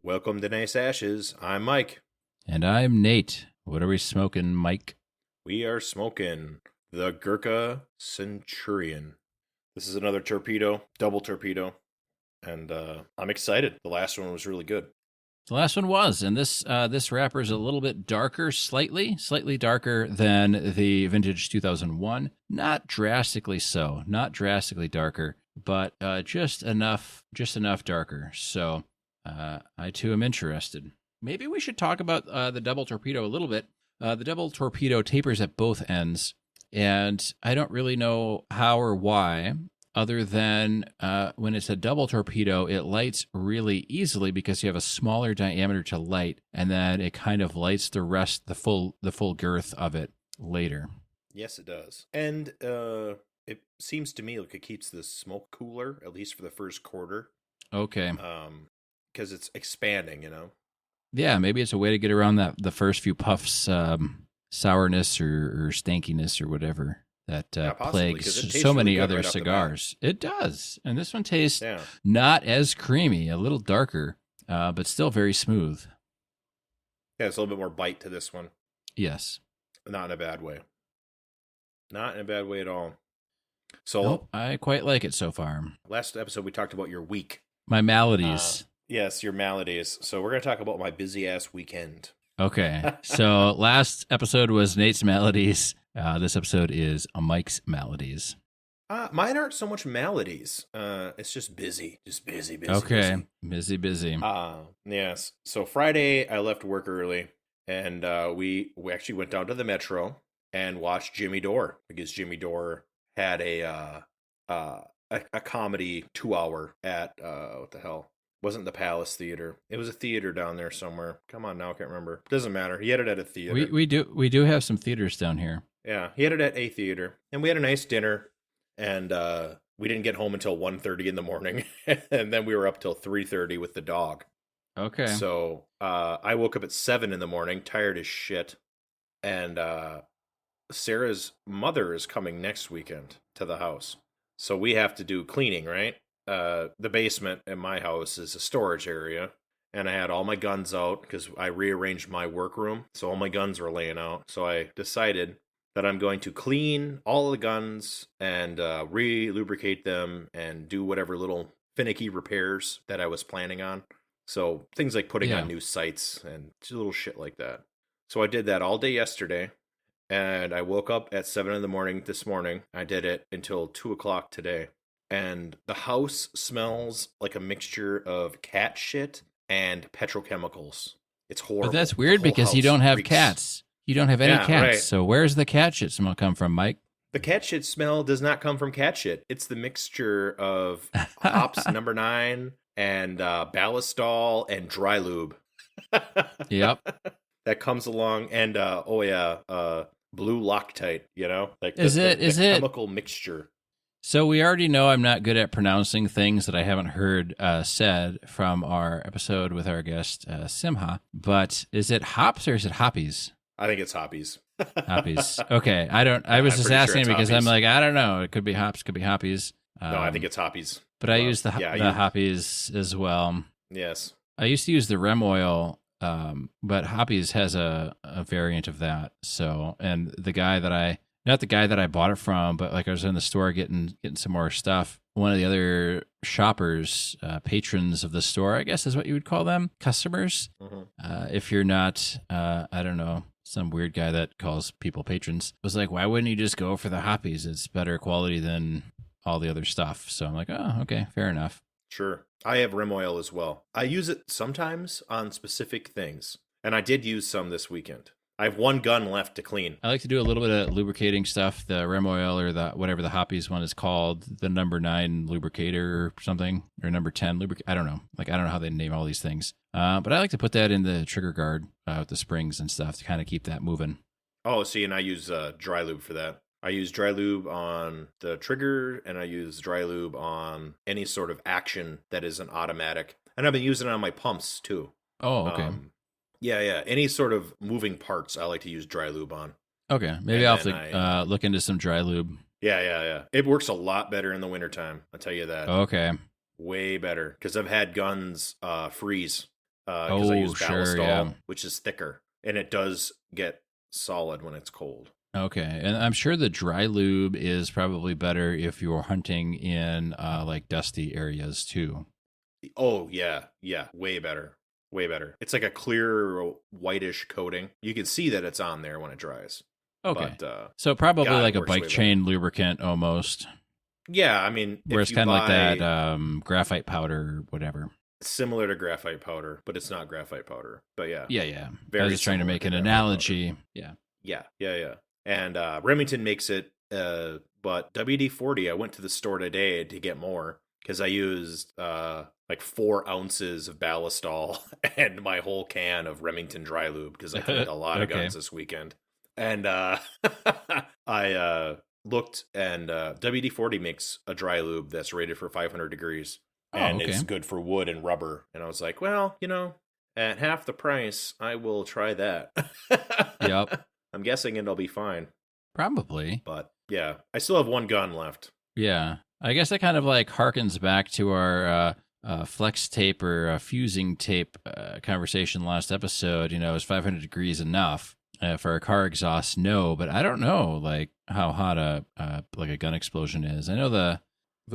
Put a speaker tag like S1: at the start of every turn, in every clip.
S1: Welcome to Nice Ashes. I'm Mike.
S2: And I'm Nate. What are we smoking, Mike?
S1: We are smoking the Gurkha Centurian. This is another torpedo, double torpedo, and I'm excited. The last one was really good.
S2: The last one was, and this wrapper is a little bit darker, slightly darker than the vintage 2001. Not drastically so, not drastically darker, but just enough darker. So I too am interested. Maybe we should talk about the double torpedo a little bit. The double torpedo tapers at both ends, and I don't really know how or why, other than when it's a double torpedo, it lights really easily because you have a smaller diameter to light, and then it kind of lights the rest, the full girth of it later.
S1: Yes, it does. And it seems to me like it keeps the smoke cooler, at least for the first quarter.
S2: Okay.
S1: Because it's expanding, you know?
S2: Yeah, maybe it's a way to get around the first few puffs, sourness or stankiness or whatever that plagues so many other cigars. It does. And this one tastes not as creamy, a little darker, but still very smooth.
S1: Yeah, it's a little bit more bite to this one.
S2: Yes.
S1: Not in a bad way. Not in a bad way at all. So
S2: nope, I quite like it so far.
S1: Last episode, we talked about your week.
S2: My maladies.
S1: Yes, your maladies. So we're going to talk about my busy-ass weekend.
S2: Okay. So last episode was Nate's maladies. This episode is Mike's maladies.
S1: Mine aren't so much maladies. It's just busy. Just busy.
S2: Okay. Busy.
S1: Yes. So Friday, I left work early, and we actually went down to the Metro and watched Jimmy Dore, because Jimmy Dore had a comedy 2-hour at, what the hell? Wasn't the Palace Theater. It was a theater down there somewhere. Come on now, I can't remember. Doesn't matter. He had it at a theater.
S2: We do have some theaters down here.
S1: Yeah, he had it at a theater. And we had a nice dinner, and we didn't get home until 1:30 in the morning. And then we were up till 3:30 with the dog.
S2: Okay.
S1: So I woke up at 7 in the morning, tired as shit. And Sarah's mother is coming next weekend to the house. So we have to do cleaning, right? The basement in my house is a storage area, and I had all my guns out because I rearranged my workroom, so all my guns were laying out. So I decided that I'm going to clean all the guns and re-lubricate them and do whatever little finicky repairs that I was planning on. So things like putting on new sights and little shit like that. So I did that all day yesterday, and I woke up at 7 in the morning this morning. I did it until 2 o'clock today. And the house smells like a mixture of cat shit and petrochemicals. It's horrible.
S2: But that's weird because you don't have cats. You don't have any cats.
S1: Right.
S2: So where's the cat shit smell come from, Mike?
S1: The cat shit smell does not come from cat shit. It's the mixture of hops number 9 and ballistol and dry lube.
S2: Yep.
S1: That comes along, and blue Loctite, you know? Like
S2: is it
S1: chemical mixture.
S2: So we already know I'm not good at pronouncing things that I haven't heard said from our episode with our guest Simha. But is it hops or is it hoppies?
S1: I think it's hoppies.
S2: Hoppies. Okay. I was just asking because
S1: hoppies.
S2: I'm like, I don't know. It could be hops, could be hoppies.
S1: No, I think it's hoppies.
S2: But I use the hoppies as well.
S1: Yes.
S2: I used to use the rem oil, but hoppies has a variant of that. So, and not the guy that I bought it from, but like I was in the store getting some more stuff. One of the other shoppers, patrons of the store, I guess is what you would call them, customers. Mm-hmm. If you're not, I don't know, some weird guy that calls people patrons, was like, why wouldn't you just go for the hoppies? It's better quality than all the other stuff. So I'm like, oh, okay, fair enough.
S1: Sure. I have rim oil as well. I use it sometimes on specific things, and I did use some this weekend. I have one gun left to clean.
S2: I like to do a little bit of lubricating stuff, the rem oil or the whatever the hoppies one is called, the number 9 lubricator or something, or number 10 lubricator. I don't know. I don't know how they name all these things. But I like to put that in the trigger guard with the springs and stuff to kind of keep that moving.
S1: Oh, see, and I use dry lube for that. I use dry lube on the trigger, and I use dry lube on any sort of action that is an automatic. And I've been using it on my pumps, too.
S2: Oh, okay.
S1: Yeah. Any sort of moving parts I like to use dry lube on.
S2: Okay. Maybe I'll have to look into some dry lube.
S1: Yeah. It works a lot better in the wintertime. I'll tell you that.
S2: Okay.
S1: Way better. Because I've had guns freeze because I use
S2: Sure, yeah.
S1: Ballistol, which is thicker, and it does get solid when it's cold.
S2: Okay, and I'm sure the dry lube is probably better if you're hunting in like dusty areas too.
S1: Oh yeah, yeah, way better, way better. It's like a clear whitish coating. You can see that it's on there when it dries.
S2: Okay,
S1: But
S2: so probably
S1: God, it
S2: like a
S1: works way
S2: bike
S1: better.
S2: chain lubricant almost,
S1: Yeah, I mean,
S2: where
S1: if
S2: it's
S1: you
S2: kind of like that
S1: buy
S2: graphite powder or whatever.
S1: similar to graphite powder, but it's not graphite powder. But yeah,
S2: Yeah, yeah. I was
S1: very
S2: just trying to
S1: similar
S2: make
S1: to
S2: an
S1: graphite powder.
S2: analogy. Yeah.
S1: Yeah, yeah, yeah. And Remington makes it, but WD-40, I went to the store today to get more because I used like 4 ounces of Ballistol and my whole can of Remington dry lube because I cleaned a lot of
S2: Okay.
S1: guns this weekend. And I looked, and WD-40 makes a dry lube that's rated for 500 degrees,
S2: Oh,
S1: and
S2: okay.
S1: it's good for wood and rubber. And I was like, well, at half the price, I will try that.
S2: Yep.
S1: I'm guessing it'll be fine.
S2: Probably.
S1: But yeah, I still have one gun left.
S2: Yeah. I guess that kind of like harkens back to our flex tape or fusing tape conversation last episode. Is 500 degrees enough for a car exhaust? No, but I don't know like how hot like a gun explosion is. I know the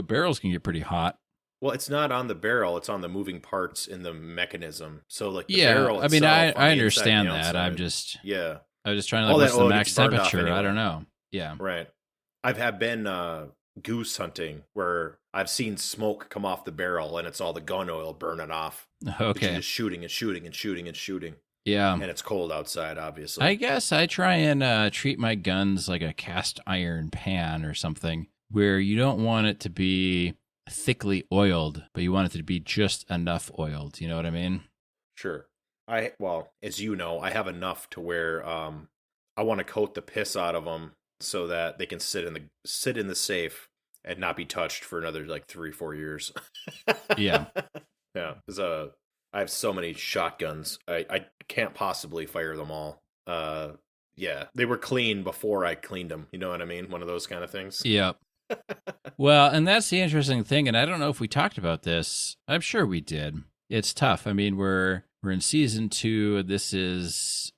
S2: barrels can get pretty hot.
S1: Well, it's not on the barrel; it's on the moving parts in the mechanism. So, like the
S2: Yeah,
S1: barrel
S2: I mean,
S1: itself, on
S2: I
S1: the inside and
S2: understand
S1: the
S2: that.
S1: outside. Yeah,
S2: I was just trying to like,
S1: all that
S2: what's the
S1: oil gets
S2: max
S1: burned off
S2: temperature? I
S1: anyway.
S2: don't know. Yeah.
S1: Right. I've been goose hunting where I've seen smoke come off the barrel, and it's all the gun oil burning off. But you're
S2: Okay.
S1: just shooting and shooting and shooting and shooting,
S2: Yeah.
S1: and it's cold outside, obviously.
S2: I guess I try and treat my guns like a cast iron pan or something, where you don't want it to be thickly oiled, but you want it to be just enough oiled. You know what I mean?
S1: Sure. Well, as you know, I have enough to where I want to coat the piss out of them so that they can sit in the safe and not be touched for another like 3-4 years.
S2: Yeah.
S1: Yeah, because I have so many shotguns. I can't possibly fire them all. Yeah, they were clean before I cleaned them. You know what I mean? One of those kind of things.
S2: Yep. Well, and that's the interesting thing, and I don't know if we talked about this. I'm sure we did. It's tough. I mean, we're in season 2. This is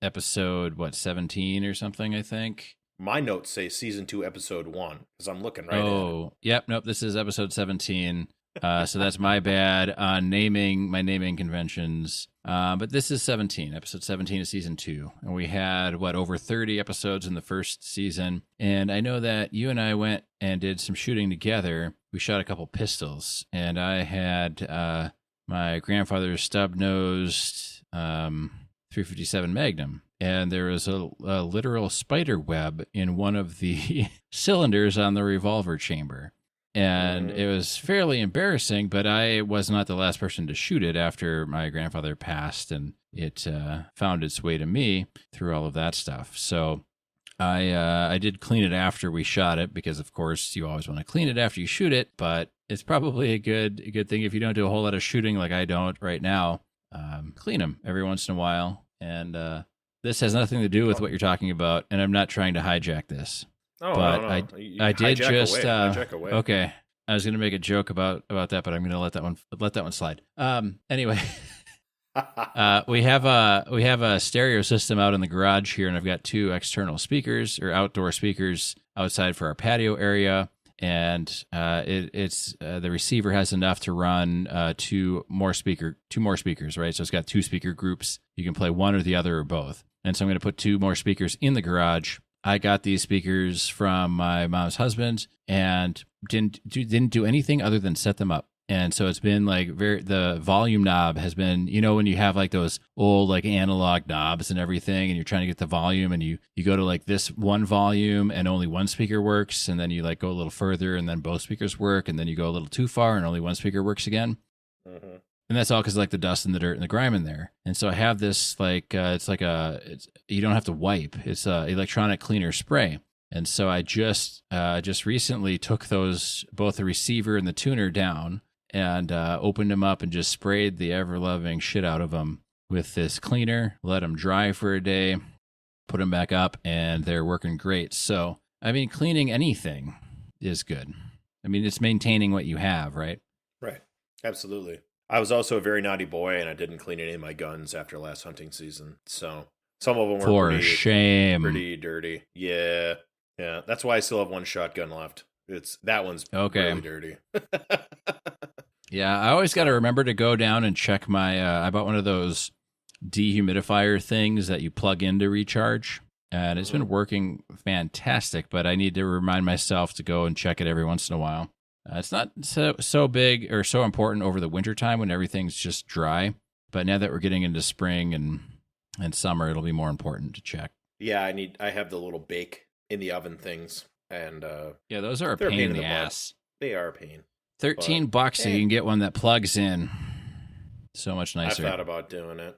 S2: episode 17 or something, I think.
S1: My notes say season 2, episode 1, because I'm looking right at it.
S2: Oh, yep, nope. This is episode 17. So that's my bad on my naming conventions. But this is 17, episode 17 of season 2. And we had, over 30 episodes in the first season. And I know that you and I went and did some shooting together. We shot a couple pistols. And I had my grandfather's stub-nosed 357 Magnum. And there was a literal spider web in one of the cylinders on the revolver chamber. And it was fairly embarrassing, but I was not the last person to shoot it after my grandfather passed, and it found its way to me through all of that stuff. So I did clean it after we shot it, because of course you always want to clean it after you shoot it, but it's probably a good thing if you don't do a whole lot of shooting like I don't right now. Clean them every once in a while. And this has nothing to do with what you're talking about, and I'm not trying to hijack this.
S1: Oh,
S2: But
S1: no.
S2: I did
S1: Hijack
S2: just
S1: away. Hijack away.
S2: okay. I was going to make a joke about that, but I'm going to let that one slide. Anyway, we have a stereo system out in the garage here, and I've got 2 external speakers or outdoor speakers outside for our patio area, and it's the receiver has enough to run 2 more speakers, right? So it's got 2 speaker groups. You can play one or the other or both, and so I'm going to put 2 more speakers in the garage. I got these speakers from my mom's husband and didn't do anything other than set them up. And so it's been like the volume knob has been, when you have like those old like analog knobs and everything, and you're trying to get the volume, and you go to like this one volume and only one speaker works, and then you like go a little further and then both speakers work, and then you go a little too far and only one speaker works again.
S1: Mm-hmm.
S2: And that's all because like the dust and the dirt and the grime in there. And so I have this like you don't have to wipe. It's a electronic cleaner spray. And so I just recently took both the receiver and the tuner down and opened them up and just sprayed the ever loving shit out of them with this cleaner. Let them dry for a day, put them back up, and they're working great. So I mean, cleaning anything is good. I mean, it's maintaining what you have, right?
S1: Right. Absolutely. I was also a very naughty boy, and I didn't clean any of my guns after last hunting season. So some of them were
S2: For shame.
S1: pretty dirty. Yeah, yeah. That's why I still have one shotgun left. That one's
S2: Okay.
S1: really dirty.
S2: Yeah, I always got to
S1: So,
S2: remember to go down and check my. I bought one of those dehumidifier things that you plug in to recharge, and it's been working fantastic. But I need to remind myself to go and check it every once in a while. It's not so big or so important over the winter time when everything's just dry. But now that we're getting into spring and summer, it'll be more important to check.
S1: yeah, I have the little bake in the oven things, and
S2: Yeah, those are a
S1: they're a
S2: pain in the
S1: butt.
S2: ass.
S1: They are a pain.
S2: $13 so you can get one that plugs in. So much
S1: I
S2: nicer.
S1: thought about doing it.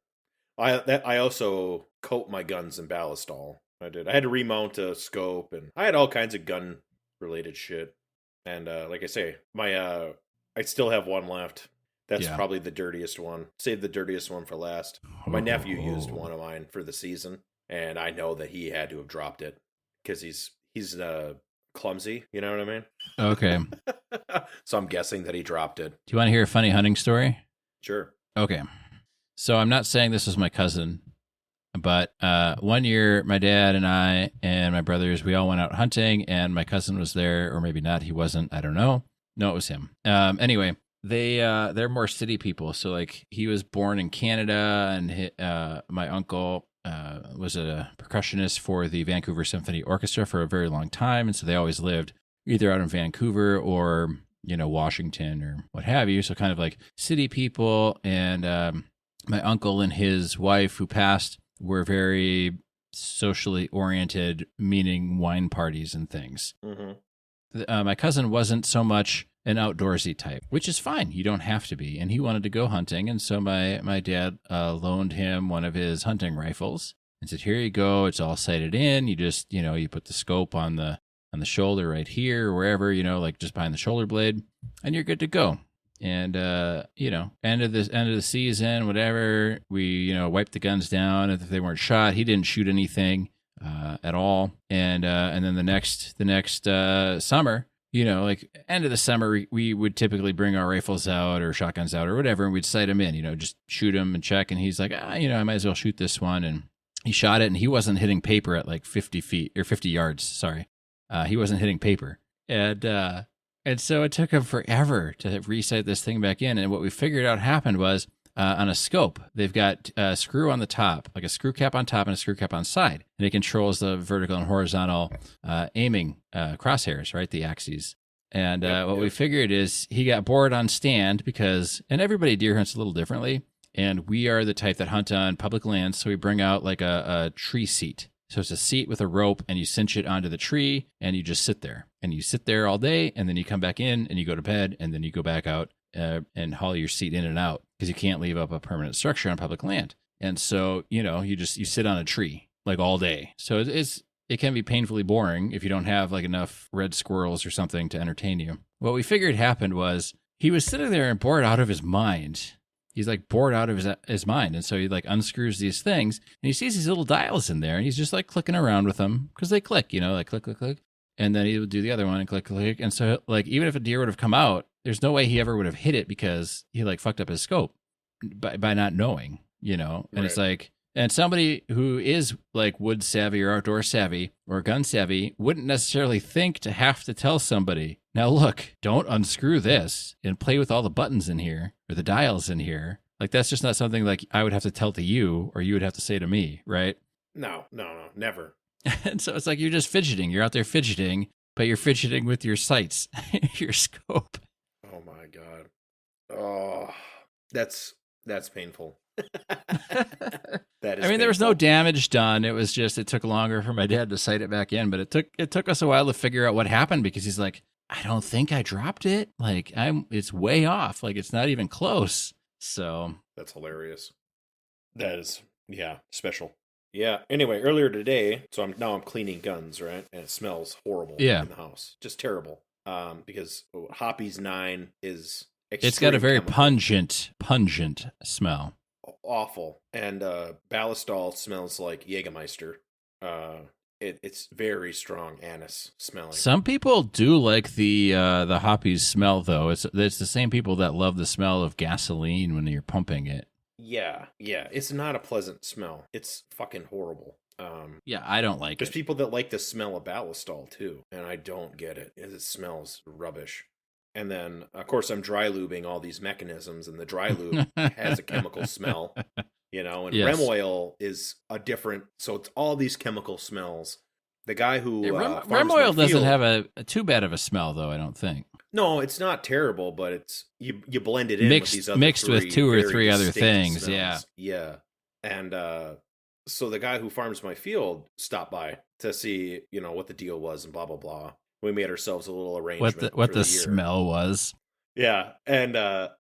S1: I also coat my guns in ballistol. I did. I had to remount a scope, and I had all kinds of gun related shit. And like I say, I still have one left. That's
S2: Yeah.
S1: probably the dirtiest one. Save the dirtiest one for last. My nephew used one of mine for the season, and I know that he had to have dropped it because he's clumsy. You know what I mean?
S2: Okay.
S1: So I'm guessing that he dropped it.
S2: Do you want to hear a funny hunting story?
S1: Sure.
S2: Okay. So I'm not saying this was my cousin, but one year my dad and I and my brothers, we all went out hunting, and my cousin was there, or maybe not. He wasn't. I don't know. No, it was him. Anyway, they're more city people. So like he was born in Canada, and my uncle was a percussionist for the Vancouver Symphony Orchestra for a very long time, and so they always lived either out in Vancouver or Washington or what have you. So kind of like city people. And my uncle and his wife, who passed, were very socially oriented, meaning wine parties and things.
S1: Mm-hmm.
S2: My cousin wasn't so much an outdoorsy type, which is fine. You don't have to be. And he wanted to go hunting. And so my dad loaned him one of his hunting rifles and said, here you go. It's all sighted in. You just, you put the scope on the shoulder right here, or wherever, like just behind the shoulder blade, and you're good to go. And, end of the season, whatever, we, wiped the guns down. If they weren't shot, he didn't shoot anything at all. And then the next summer, like end of the summer, we would typically bring our rifles out or shotguns out or whatever, and we'd sight them in, just shoot them and check. And he's like, I might as well shoot this one. And he shot it, and he wasn't hitting paper at like 50 feet or 50 yards. Sorry. He wasn't hitting paper. And so it took him forever to resight this thing back in. And what we figured out happened was on a scope, they've got a screw on the top, like a screw cap on top and a screw cap on side. And it controls the vertical and horizontal aiming crosshairs, right? The axes. And what we figured is he got bored on stand and everybody deer hunts a little differently. And we are the type that hunt on public lands. So we bring out like a tree seat. So it's a seat with a rope, and you cinch it onto the tree, and you just sit there. And you sit there all day, and then you come back in, and you go to bed, and then you go back out and haul your seat in and out, because you can't leave up a permanent structure on public land. And so, you sit on a tree like all day. So it can be painfully boring if you don't have like enough red squirrels or something to entertain you. What we figured happened was he was sitting there and bored out of his mind. He's like bored out of his mind. And so he like unscrews these things, and he sees these little dials in there, and he's just like clicking around with them because they click, like click, click, click. And then he would do the other one and click, click. And so like, even if a deer would have come out, there's no way he ever would have hit it because he like fucked up his scope by not knowing, and
S1: Right.
S2: It's like, and somebody who is like wood savvy or outdoor savvy or gun savvy wouldn't necessarily think to have to tell somebody, now look, don't unscrew this and play with all the buttons in here or the dials in here. Like, that's just not something like I would have to tell to you, or you would have to say to me, right?
S1: No, never.
S2: And so it's like you're just fidgeting. You're out there fidgeting, but you're fidgeting with your sights, your scope.
S1: Oh my god. Oh, that's painful. That is.
S2: I mean, there was no
S1: painful.
S2: damage done. It was just it took longer for my dad to sight it back in, but it took us a while to figure out what happened, because he's like, I don't think I dropped it. Like it's way off. Like it's not even close. So
S1: That's hilarious. That is, special. Yeah. Anyway, earlier today, so I'm cleaning guns, right? And it smells horrible in the house. Just terrible. Because Hoppy's 9 is
S2: it's got a very
S1: chemical.
S2: pungent smell.
S1: Awful. And Ballistol smells like Jägermeister. it's very strong anise smelling.
S2: Some people do like the hoppies smell, though. It's the same people that love the smell of gasoline when you're pumping it.
S1: Yeah, it's not a pleasant smell. It's fucking horrible.
S2: Yeah, I don't like
S1: There's
S2: it.
S1: people that like the smell of ballistol too, and I don't get it. It smells rubbish. And then, of course, I'm dry lubing all these mechanisms, and the dry lube has a chemical smell, and
S2: Yes.
S1: REM oil is a different. So it's all these chemical smells. The guy who
S2: REM
S1: farms
S2: oil
S1: my
S2: doesn't
S1: field-
S2: have a too bad of a smell, though. I don't think.
S1: No, it's not terrible, but it's you blend it in
S2: Mixed
S1: with these other
S2: mixed with
S1: three
S2: two or
S1: very
S2: three other
S1: distinct
S2: things.
S1: smells. Yeah. And so the guy who farms my field stopped by to see, what the deal was and blah blah blah. We made ourselves a little arrangement.
S2: What
S1: for
S2: the
S1: year.
S2: smell was.
S1: Yeah, and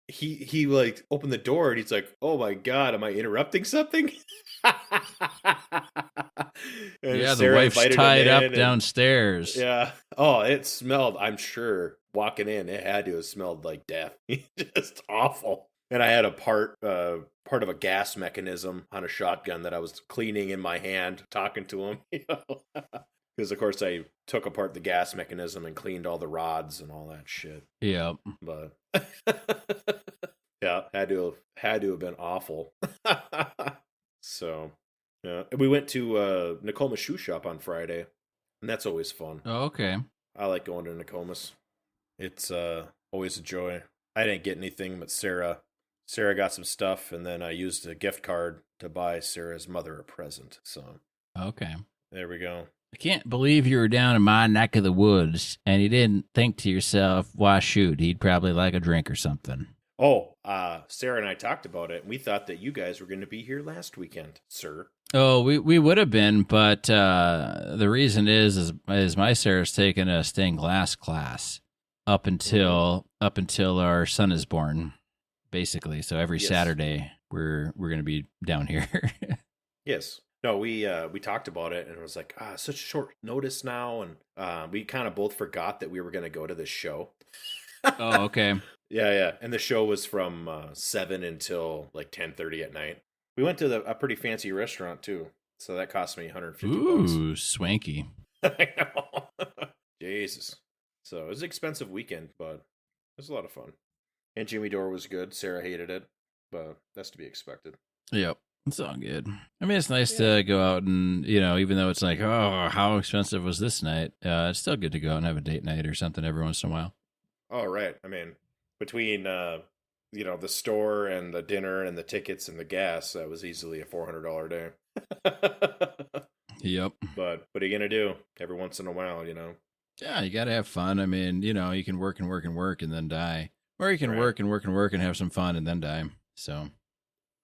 S1: he like opened the door and he's like, "Oh my god, am I interrupting something?" And
S2: Yeah, the
S1: Sarah
S2: wife's
S1: invited him
S2: tied up
S1: in, and-
S2: downstairs.
S1: Yeah. Oh, it smelled. I'm sure walking in, it had to have smelled like death. Just awful. And I had a part of a gas mechanism on a shotgun that I was cleaning in my hand, talking to him. Because of course I took apart the gas mechanism and cleaned all the rods and all that shit.
S2: Yeah.
S1: But yeah, had to have been awful. So yeah, we went to Nokomis Shoe Shop on Friday, and that's always fun.
S2: Oh, okay.
S1: I like going to Nokomis. It's always a joy. I didn't get anything, but Sarah got some stuff, and then I used a gift card to buy Sarah's mother a present. So
S2: Okay.
S1: there we go.
S2: I can't believe you were down in my neck of the woods and you didn't think to yourself, why shoot? He'd probably like a drink or something.
S1: Oh, Sarah and I talked about it, and we thought that you guys were going to be here last weekend, sir.
S2: Oh, we would have been, but the reason is my Sarah's taking a stained glass class up until our son is born, basically. So every
S1: Yes.
S2: Saturday we're going to be down here.
S1: Yes. No, we talked about it, and it was like, such short notice now, and we kind of both forgot that we were going to go to this show.
S2: Oh, okay.
S1: Yeah. And the show was from 7 until like 10:30 at night. We went to a pretty fancy restaurant too, so that cost me $150.
S2: Ooh, swanky.
S1: I know. Jesus. So it was an expensive weekend, but it was a lot of fun. And Jimmy Dore was good. Sarah hated it, but that's to be expected.
S2: Yep. It's all good. I mean, it's nice to go out and, even though it's like, oh, how expensive was this night? It's still good to go out and have a date night or something every once in a while.
S1: Oh, right. I mean, between, the store and the dinner and the tickets and the gas, that was easily a $400 day.
S2: Yep.
S1: But what are you going to do every once in a while,
S2: Yeah, you got to have fun. I mean, you can work and work and work and then die. Or you can
S1: Right.
S2: work and work and work and have some fun and then die. So,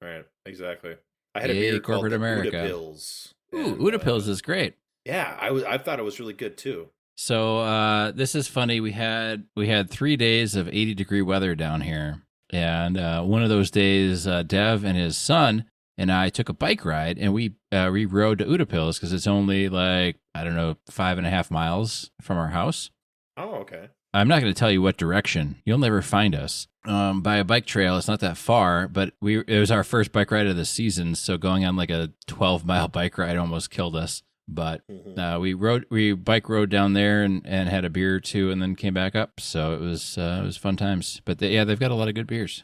S1: Right, exactly. I had a
S2: Yay,
S1: beer called
S2: corporate
S1: the
S2: America.
S1: Uda Pills.
S2: ooh,
S1: and,
S2: Uda Pills is great.
S1: Yeah, I thought it was really good too.
S2: So this is funny. We had 3 days of 80-degree weather down here, and one of those days, Dev and his son and I took a bike ride, and we rode to Uda Pills because it's only like 5.5 miles from our house.
S1: Oh, okay.
S2: I'm not going to tell you what direction. You'll never find us by a bike trail. It's not that far, but it was our first bike ride of the season. So going on like a 12-mile bike ride almost killed us. But we bike rode down there and had a beer or two, and then came back up. So it was fun times. But they've got a lot of good beers.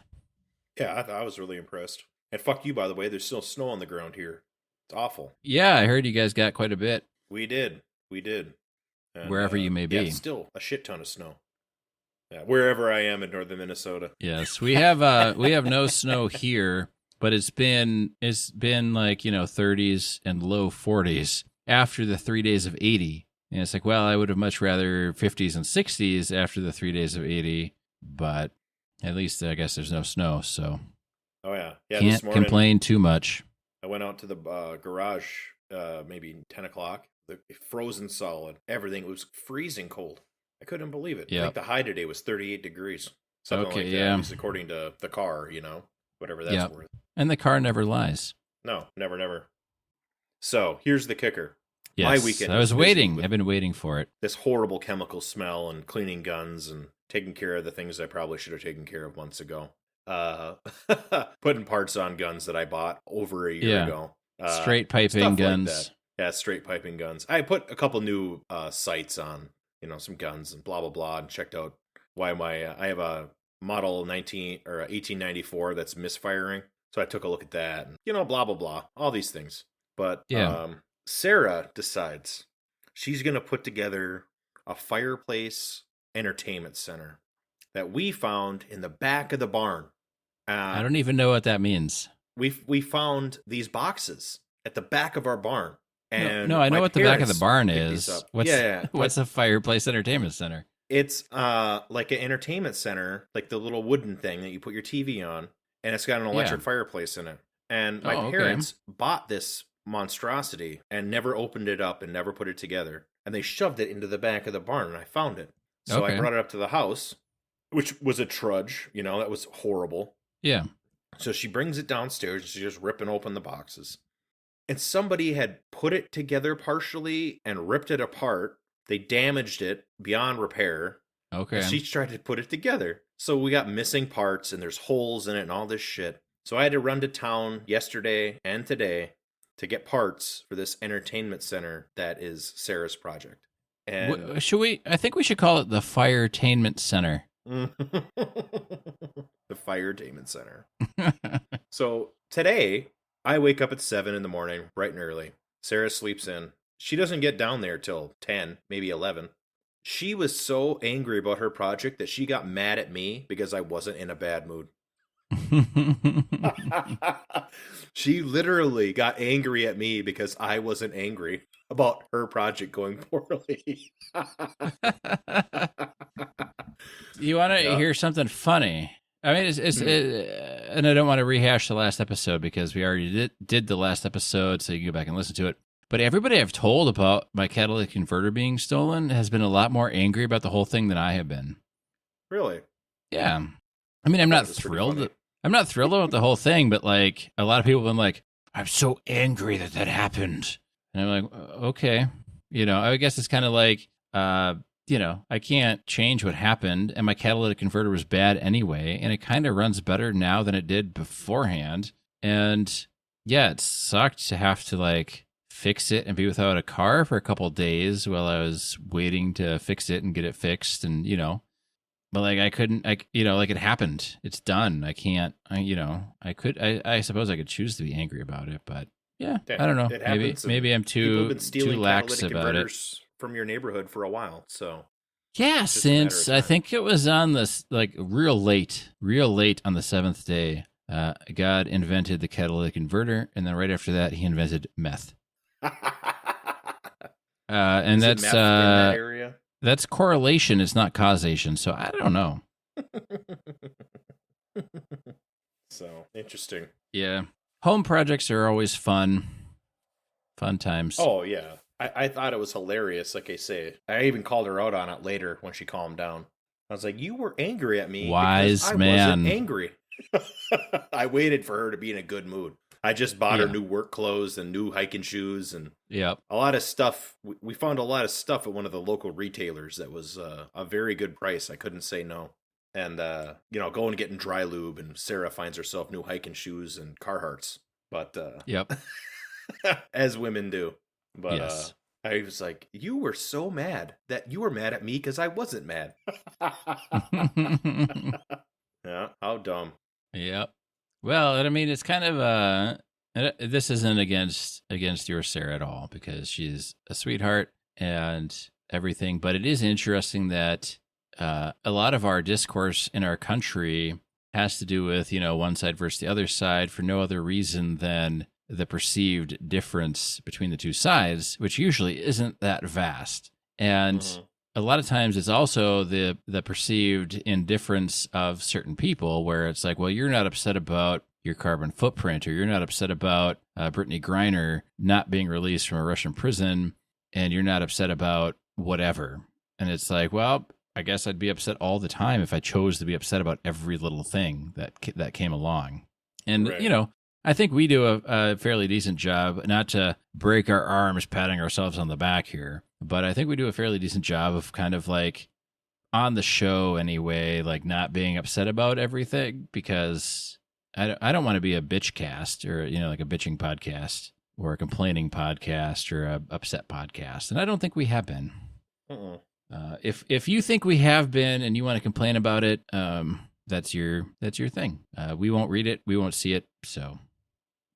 S1: Yeah, I was really impressed. And fuck you, by the way. There's still snow on the ground here. It's awful.
S2: Yeah, I heard you guys got quite a bit.
S1: We did. And,
S2: Wherever you may be.
S1: Yeah, still a shit ton of snow. Yeah, wherever I am in northern Minnesota.
S2: Yes, we have no snow here, but it's been like 30s and low 40s after the 3 days of 80. And it's like, well, I would have much rather 50s and 60s after the 3 days of 80, but at least I guess there's no snow, so
S1: Oh yeah. Yeah,
S2: can't
S1: this morning
S2: complain too much.
S1: I went out to the garage maybe 10 o'clock. Frozen solid. Everything was freezing cold. I couldn't believe it. I
S2: Yep.
S1: think the high today was 38 degrees. Something
S2: Okay,
S1: like that.
S2: yeah.
S1: At least according to the car, whatever that's
S2: Yep.
S1: worth.
S2: And the car never lies.
S1: No, never. So here's the kicker.
S2: Yes,
S1: My weekend
S2: I was
S1: busy
S2: waiting.
S1: with
S2: I've been waiting for it.
S1: this horrible chemical smell and cleaning guns and taking care of the things I probably should have taken care of months ago. Putting parts on guns that I bought over a year
S2: Yeah.
S1: ago.
S2: Straight piping
S1: stuff like
S2: guns.
S1: that. Yeah, straight piping guns. I put a couple new sights on, some guns and blah blah blah, and checked out why I have a model 1894 that's misfiring. So I took a look at that, and blah blah blah, all these things. But
S2: Yeah.
S1: Sarah decides she's gonna put together a fireplace entertainment center that we found in the back of the barn.
S2: I don't even know what that means.
S1: We found these boxes at the back of our barn. And
S2: no, I know
S1: my
S2: what the back of the
S1: parents
S2: barn
S1: picked these
S2: is.
S1: up.
S2: What's
S1: Yeah,
S2: what's a fireplace entertainment center?
S1: it's like an entertainment center, like the little wooden thing that you put your TV on, and it's got an electric fireplace in it. And my parents bought this monstrosity and never opened it up and never put it together. And they shoved it into the back of the barn, and I found it. So I brought it up to the house, which was a trudge, that was horrible.
S2: Yeah.
S1: So she brings it downstairs, and she's just ripping open the boxes. And somebody had put it together partially and ripped it apart. They damaged it beyond repair.
S2: Okay.
S1: And she tried to put it together. So we got missing parts, and there's holes in it and all this shit. So I had to run to town yesterday and today to get parts for this entertainment center that is Sarah's project. And
S2: I think we should call it the firetainment center.
S1: the firetainment center. So today, I wake up at 7 in the morning, bright and early. Sarah sleeps in. She doesn't get down there till 10, maybe 11. She was so angry about her project that she got mad at me because I wasn't in a bad mood. She literally got angry at me because I wasn't angry about her project going poorly.
S2: You want to hear something funny? I mean, and I don't want to rehash the last episode because we already did the last episode, so you can go back and listen to it. But everybody I've told about my catalytic converter being stolen has been a lot more angry about the whole thing than I have been.
S1: Really?
S2: Yeah. I mean, I'm not thrilled. I'm not thrilled about the whole thing, but like a lot of people have been like, I'm so angry that happened. And I'm like, okay. I guess it's kind of like, I can't change what happened, and my catalytic converter was bad anyway, and it kind of runs better now than it did beforehand. And yeah, it sucked to have to like fix it and be without a car for a couple of days while I was waiting to fix it and get it fixed, and but like I couldn't, like it happened. It's done. I can't. I suppose I could choose to be angry about it, but yeah, I don't know. Maybe I'm too lax about it.
S1: From your neighborhood for a while, so
S2: yeah, since I think it was on this like real late on the 7th day, God invented the catalytic converter, and then right after that, he invented meth. And that's
S1: meth in that area?
S2: That's correlation. It's not causation. So I don't know.
S1: So interesting.
S2: Yeah, home projects are always fun times.
S1: Oh yeah. I thought it was hilarious, like I say. I even called her out on it later when she calmed down. I was like, you were angry at me
S2: Wise
S1: because I
S2: man.
S1: wasn't angry. I waited for her to be in a good mood. I just bought her new work clothes and new hiking shoes and a lot of stuff. We found a lot of stuff at one of the local retailers that was a very good price. I couldn't say no. And, going and getting dry lube, and Sarah finds herself new hiking shoes and Carhartts. But, as women do. But
S2: yes.
S1: I was like, you were so mad that you were mad at me because I wasn't mad. Yeah, how dumb.
S2: Yep. Well, I mean, it's kind of this isn't against your Sarah at all, because she's a sweetheart and everything. But it is interesting that a lot of our discourse in our country has to do with one side versus the other side for no other reason than the perceived difference between the two sides, which usually isn't that vast. And a lot of times it's also the perceived indifference of certain people, where it's like, well, you're not upset about your carbon footprint, or you're not upset about Brittany Griner not being released from a Russian prison, and you're not upset about whatever. And it's like, well, I guess I'd be upset all the time if I chose to be upset about every little thing that came along. And, I think we do a fairly decent job, not to break our arms patting ourselves on the back here, but I think we do a fairly decent job of kind of like on the show anyway, like not being upset about everything, because I don't want to be a bitch cast or, like a bitching podcast or a complaining podcast or a upset podcast, and I don't think we have been.
S1: Uh-uh.
S2: If you think we have been and you want to complain about it, that's your thing. We won't read it, we won't see it. So,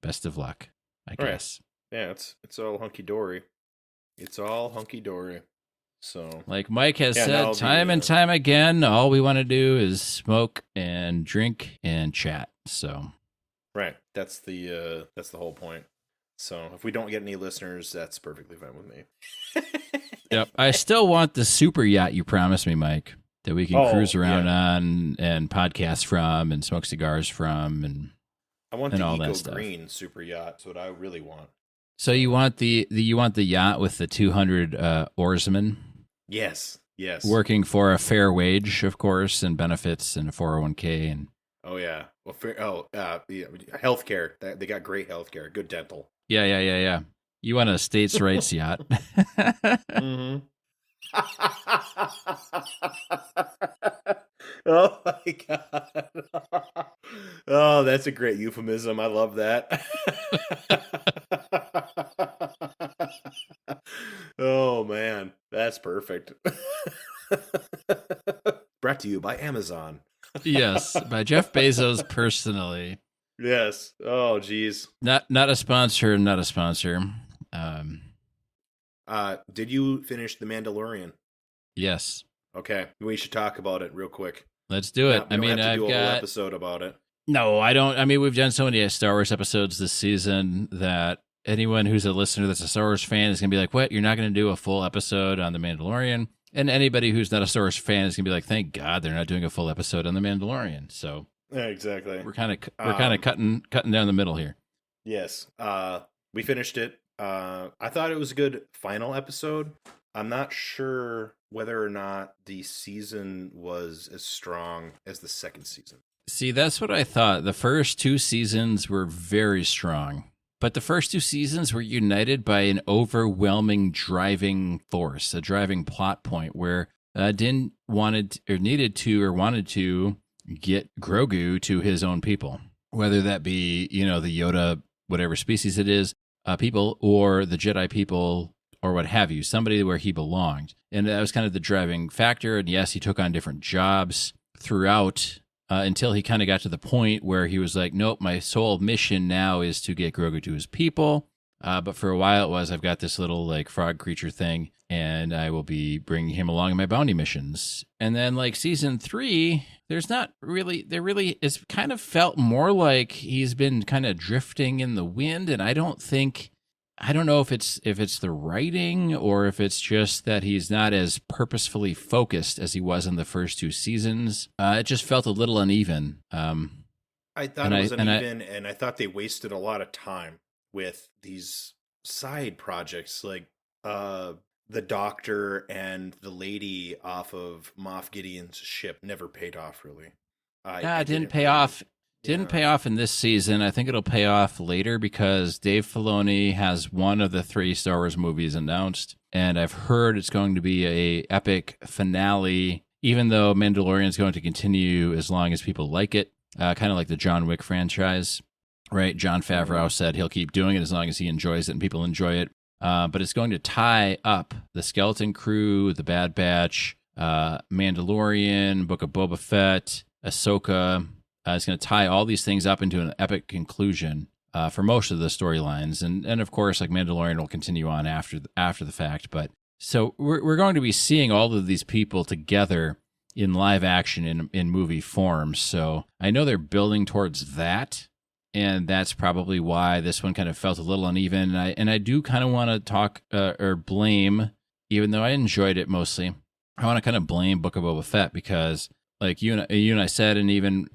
S2: best of luck, I guess.
S1: Yeah, it's all hunky dory. It's all hunky dory. So,
S2: like Mike has said
S1: time
S2: and time again, all we want to do is smoke and drink and chat. So,
S1: right, that's the whole point. So, if we don't get any listeners, that's perfectly fine with me.
S2: Yep, I still want the super yacht you promised me, Mike, that we can cruise around on and podcast from and smoke cigars from, and
S1: I want
S2: and
S1: the
S2: all
S1: Eco
S2: that stuff.
S1: Green super yacht. That's what I really want.
S2: So you want the yacht with the 200 oarsmen?
S1: Yes.
S2: Working for a fair wage, of course, and benefits and a 401k and.
S1: Oh yeah. Well, healthcare. They got great healthcare. Good dental.
S2: Yeah. You want a states' rights yacht?
S1: Mm-hmm. Oh my god. Oh, that's a great euphemism. I love that. Oh man, that's perfect. Brought to you by Amazon.
S2: Yes, by Jeff Bezos personally.
S1: Yes. Oh geez.
S2: Not a sponsor. Not a sponsor.
S1: Did you finish The Mandalorian?
S2: Yes.
S1: Okay, we should talk about it real quick.
S2: Let's do it.
S1: We don't have to do a whole episode about it.
S2: No, I don't. I mean, we've done so many Star Wars episodes this season that anyone who's a listener that's a Star Wars fan is going to be like, what? You're not going to do a full episode on The Mandalorian? And anybody who's not a Star Wars fan is going to be like, thank God they're not doing a full episode on The Mandalorian. So
S1: yeah, exactly.
S2: We're kind of cutting down the middle here.
S1: Yes. We finished it. I thought it was a good final episode. I'm not sure whether or not the season was as strong as the second season.
S2: See, that's what I thought. The first two seasons were very strong, but the first two seasons were united by an overwhelming driving force, a driving plot point where Din wanted to get Grogu to his own people, whether that be, the Yoda, whatever species it is, people, or the Jedi people, or what have you, somebody where he belonged. And that was kind of the driving factor. And yes, he took on different jobs throughout until he kind of got to the point where he was like, nope, my sole mission now is to get Grogu to his people. But for a while it was, I've got this little like frog creature thing, and I will be bringing him along in my bounty missions. And then like season 3, it's kind of felt more like he's been kind of drifting in the wind. And I don't know if it's the writing or if it's just that he's not as purposefully focused as he was in the first two seasons. It just felt a little uneven.
S1: I thought it was uneven, and I thought they wasted a lot of time with these side projects, like the doctor and the lady off of Moff Gideon's ship never paid off, really.
S2: It didn't pay off. Didn't pay off in this season. I think it'll pay off later because Dave Filoni has one of the 3 Star Wars movies announced, and I've heard it's going to be a epic finale, even though Mandalorian is going to continue as long as people like it, kind of like the John Wick franchise, right? Jon Favreau said he'll keep doing it as long as he enjoys it and people enjoy it, but it's going to tie up the Skeleton Crew, the Bad Batch, Mandalorian, Book of Boba Fett, Ahsoka. It's going to tie all these things up into an epic conclusion for most of the storylines, and of course, like Mandalorian will continue on after the fact. But so we're going to be seeing all of these people together in live action in movie form. So I know they're building towards that, and that's probably why this one kind of felt a little uneven. And I do kind of want to talk or blame, even though I enjoyed it mostly, I want to kind of blame Book of Boba Fett because. Like you and I said, and even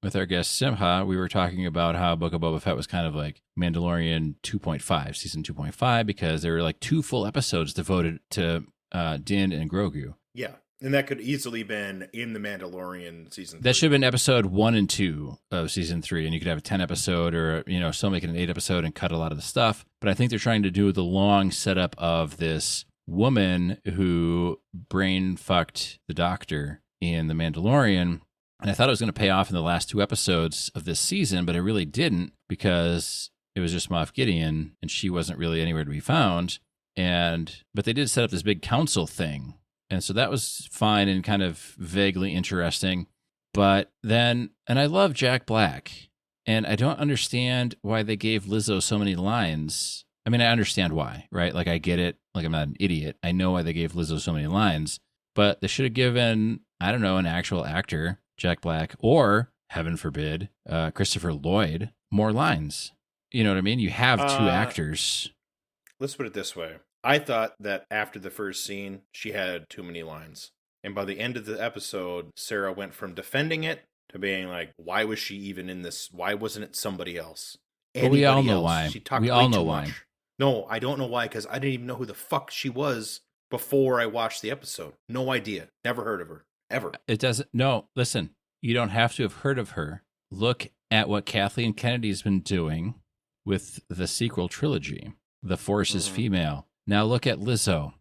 S2: with our guest Simha, we were talking about how Book of Boba Fett was kind of like Mandalorian 2.5, season 2.5, because there were like 2 full episodes devoted to Din and Grogu.
S1: Yeah, and that could easily been in the Mandalorian season 3.
S2: That should have been episode 1 and 2 of season 3, and you could have a 10 episode or still make it an 8 episode and cut a lot of the stuff. But I think they're trying to do the long setup of this woman who brain fucked the doctor in The Mandalorian, and I thought it was going to pay off in the last 2 episodes of this season, but it really didn't because it was just Moff Gideon, and she wasn't really anywhere to be found. But they did set up this big council thing, and so that was fine and kind of vaguely interesting. But then, and I love Jack Black, and I don't understand why they gave Lizzo so many lines. I mean, I understand why, right? Like, I get it. Like, I'm not an idiot. I know why they gave Lizzo so many lines, but they should have given, I don't know, an actual actor, Jack Black, or, heaven forbid, Christopher Lloyd, more lines. You know what I mean? You have two actors.
S1: Let's put it this way. I thought that after the first scene, she had too many lines. And by the end of the episode, Sarah went from defending it to being like, why was she even in this? Why wasn't it somebody else?
S2: But we all know
S1: else.
S2: why.
S1: She talked
S2: we
S1: way
S2: all know
S1: too
S2: why.
S1: much. No, I don't know why, because I didn't even know who the fuck she was before I watched the episode. No idea. Never heard of her. Ever.
S2: It doesn't. No, listen. You don't have to have heard of her. Look at what Kathleen Kennedy's been doing with the sequel trilogy. The Force is female. Now look at Lizzo.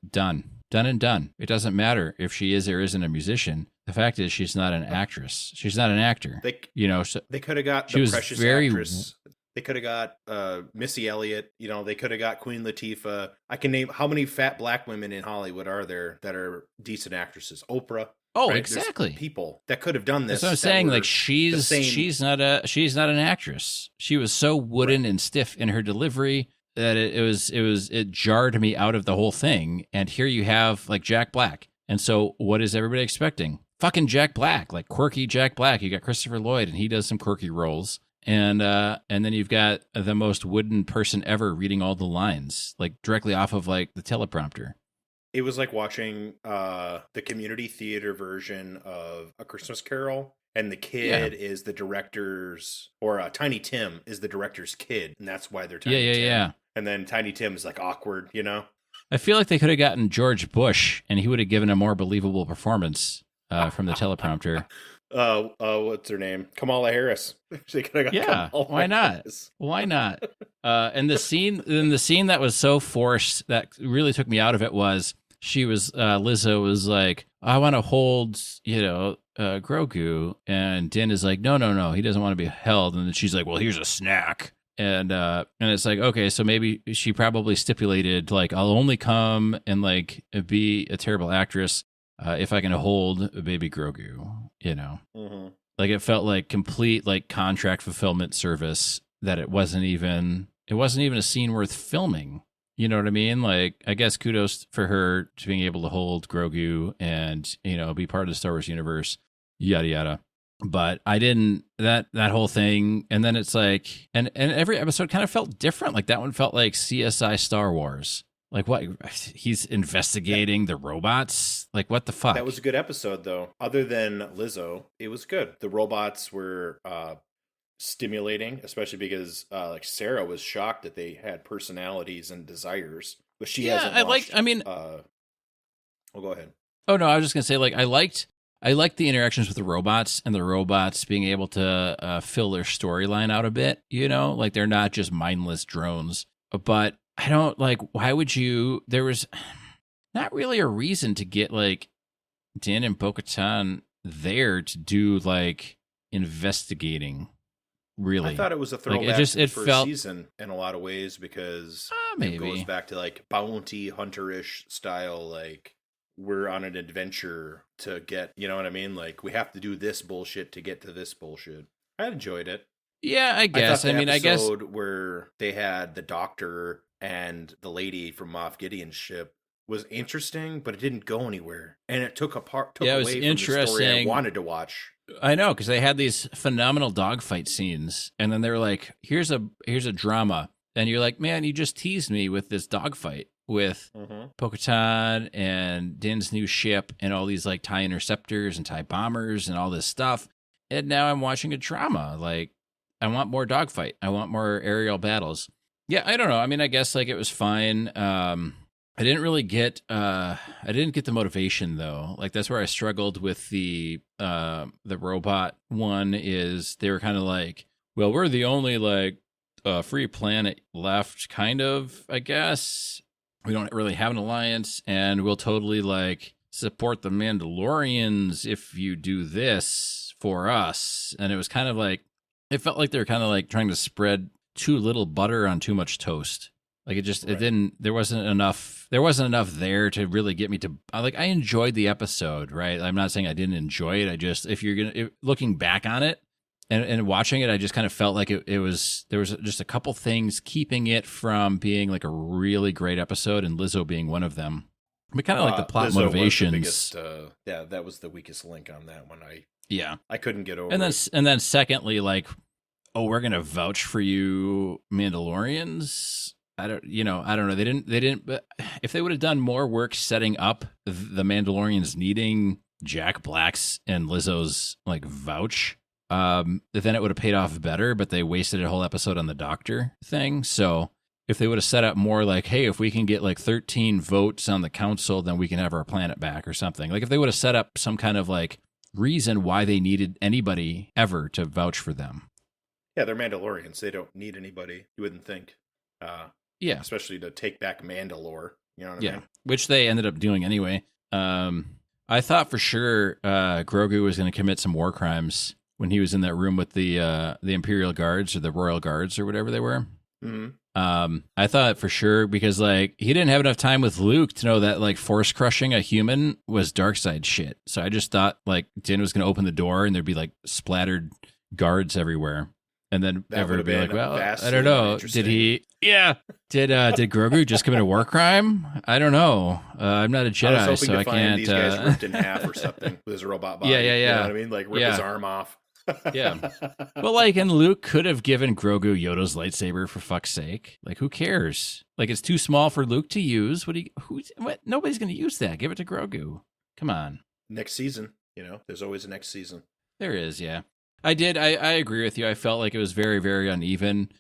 S2: Done. Done and done. It doesn't matter if she is or isn't a musician. The fact is, she's not an actress. She's not an actor. So
S1: they could have got the precious actress. They could have got Missy Elliott. They could have got Queen Latifah. I can name how many fat black women in Hollywood are there that are decent actresses. Oprah.
S2: Oh,
S1: right?
S2: exactly.
S1: There's people that could have done this.
S2: That's what I'm saying. Like, she's not an actress. She was so wooden and stiff in her delivery that it jarred me out of the whole thing. And here you have like Jack Black. And so what is everybody expecting? Fucking Jack Black, like quirky Jack Black. You got Christopher Lloyd, and he does some quirky roles. And then you've got the most wooden person ever reading all the lines, like directly off of like the teleprompter.
S1: It was like watching the community theater version of A Christmas Carol, and the kid is the director's, or Tiny Tim is the director's kid, and that's why they're Tiny Tim. Yeah. And then Tiny Tim is like awkward,
S2: I feel like they could have gotten George Bush, and he would have given a more believable performance from the teleprompter.
S1: What's her name? Kamala Harris.
S2: Why not? Why not? And the scene that was so forced that really took me out of it was Lizzo was like, I want to hold, Grogu, and Din is like, no, he doesn't want to be held, and then she's like, well, here's a snack. And it's like, okay, so maybe she probably stipulated like, I'll only come and like be a terrible actress if I can hold baby Grogu, Like, it felt like complete like contract fulfillment service, that it wasn't even a scene worth filming. You know what I mean? Like, I guess kudos for her to being able to hold Grogu and, be part of the Star Wars universe, yada yada. But I didn't, that whole thing. And then it's like, and every episode kind of felt different. Like, that one felt like CSI Star Wars. Like, what? He's investigating the robots? Like, what the fuck?
S1: That was a good episode, though. Other than Lizzo, it was good. The robots were stimulating, especially because like Sarah was shocked that they had personalities and desires, but she hasn't watched. Well, go ahead.
S2: Oh no, I was just gonna say, like, I liked the interactions with the robots, and the robots being able to fill their storyline out a bit. Like, they're not just mindless drones. But I don't like. Why would you? There was not really a reason to get like Din and Bo-Katan there to do like investigating. Really,
S1: I thought it was a throwback to the first season in a lot of ways, because it goes back to like bounty hunter-ish style. Like, we're on an adventure to get, you know what I mean? Like, we have to do this bullshit to get to this bullshit. I enjoyed it.
S2: Yeah, I guess.
S1: I guess where they had the doctor and the lady from Moff Gideon's ship was interesting, but it didn't go anywhere, and it took away from the story I wanted to watch.
S2: I know, because they had these phenomenal dogfight scenes, and then they were like, "Here's a drama," and you're like, "Man, you just teased me with this dogfight with Bo-Katan and Din's new ship and all these like TIE interceptors and TIE bombers and all this stuff, and now I'm watching a drama. Like, I want more dogfight. I want more aerial battles." Yeah, I don't know. I mean, I guess like it was fine. I didn't really get the motivation though. Like, that's where I struggled with the robot one. Is they were kind of like, well, we're the only like free planet left, kind of, I guess. We don't really have an alliance, and we'll totally like support the Mandalorians if you do this for us. And it was kind of like, it felt like they were kind of like trying to spread too little butter on too much toast. Like it
S1: Right.
S2: didn't, there wasn't enough there to really get me to, I enjoyed the episode, right? I'm not saying I didn't enjoy it. I just, if you're going to, looking back on it and watching it, I just kind of felt like there was just a couple things keeping it from being like a really great episode, and Lizzo being one of them. But kind of like the plot
S1: Lizzo
S2: motivations.
S1: was the biggest, that was the weakest link on that one. I couldn't get over
S2: And then,
S1: it.
S2: and then secondly, like, oh, we're going to vouch for you Mandalorians. I don't know. They didn't, but if they would have done more work setting up the Mandalorians needing Jack Black's and Lizzo's like vouch, then it would have paid off better, but they wasted a whole episode on the doctor thing. So if they would have set up more like, hey, if we can get like 13 votes on the council, then we can have our planet back or something. Like if they would have set up some kind of like reason why they needed anybody ever to vouch for them.
S1: Yeah, they're Mandalorians. They don't need anybody. You wouldn't think.
S2: Yeah.
S1: Especially to take back Mandalore. You know what I mean?
S2: Which they ended up doing anyway. I thought for sure Grogu was going to commit some war crimes when he was in that room with the Imperial Guards or the Royal Guards or whatever they were.
S1: Mm-hmm.
S2: I thought for sure because like he didn't have enough time with Luke to know that like force crushing a human was dark side shit. So I just thought like Din was going to open the door and there'd be like splattered guards everywhere. And then everybody would be like, well, I don't know. Did he? Yeah. Did Grogu just commit a war crime? I don't know. I'm not a Jedi, so I can't.
S1: These guys ripped in half or something with his robot body.
S2: Yeah.
S1: You know what I mean? Like rip his arm off.
S2: Yeah. But like, and Luke could have given Grogu Yoda's lightsaber for fuck's sake. Like, who cares? Like, it's too small for Luke to use. What? Nobody's going to use that. Give it to Grogu. Come on.
S1: Next season, there's always a next season.
S2: There is, yeah. I agree with you. I felt like it was very, very uneven.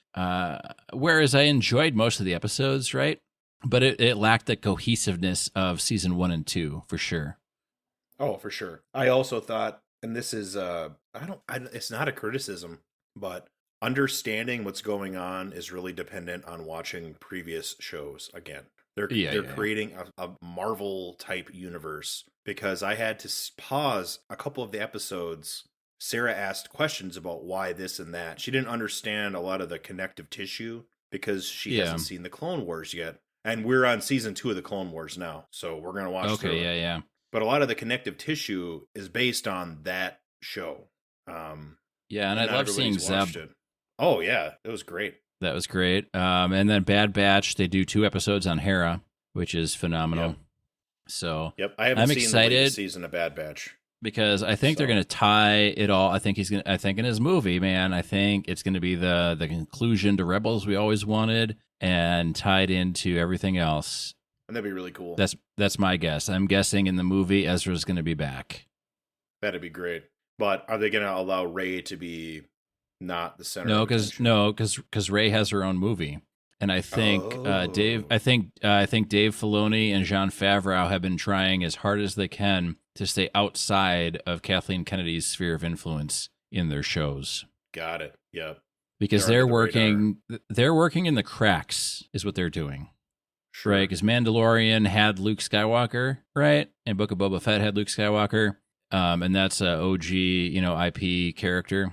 S2: Whereas I enjoyed most of the episodes, right? But it lacked the cohesiveness of season 1 and 2, for sure.
S1: Oh, for sure. I also thought, and this is, it's not a criticism, but understanding what's going on is really dependent on watching previous shows again. They're creating a Marvel type universe, because I had to pause a couple of the episodes. Sarah asked questions about why this and that. She didn't understand a lot of the connective tissue because she hasn't seen the Clone Wars yet. And we're on season 2 of the Clone Wars now, so we're going to watch through it.
S2: Yeah.
S1: But a lot of the connective tissue is based on that show.
S2: And I love seeing Zeb.
S1: Oh, yeah. It was great.
S2: That was great. And then Bad Batch, they do 2 episodes on Hera, which is phenomenal.
S1: Yep.
S2: So
S1: I'm
S2: excited.
S1: The latest season of Bad Batch.
S2: Because I think they're going to tie it all. I think in his movie, man, I think it's going to be the conclusion to Rebels we always wanted and tied into everything else.
S1: And that'd be really cool.
S2: That's my guess. I'm guessing in the movie Ezra's going to be back.
S1: That'd be great. But are they going to allow Rey to be not the center?
S2: No, because Rey has her own movie. And I think Dave Filoni and Jon Favreau have been trying as hard as they can to stay outside of Kathleen Kennedy's sphere of influence in their shows.
S1: Got it. Yeah.
S2: Because they're working in the cracks is what they're doing. Sure. Right? Because Mandalorian had Luke Skywalker, right? And Book of Boba Fett had Luke Skywalker. And that's a OG, IP character.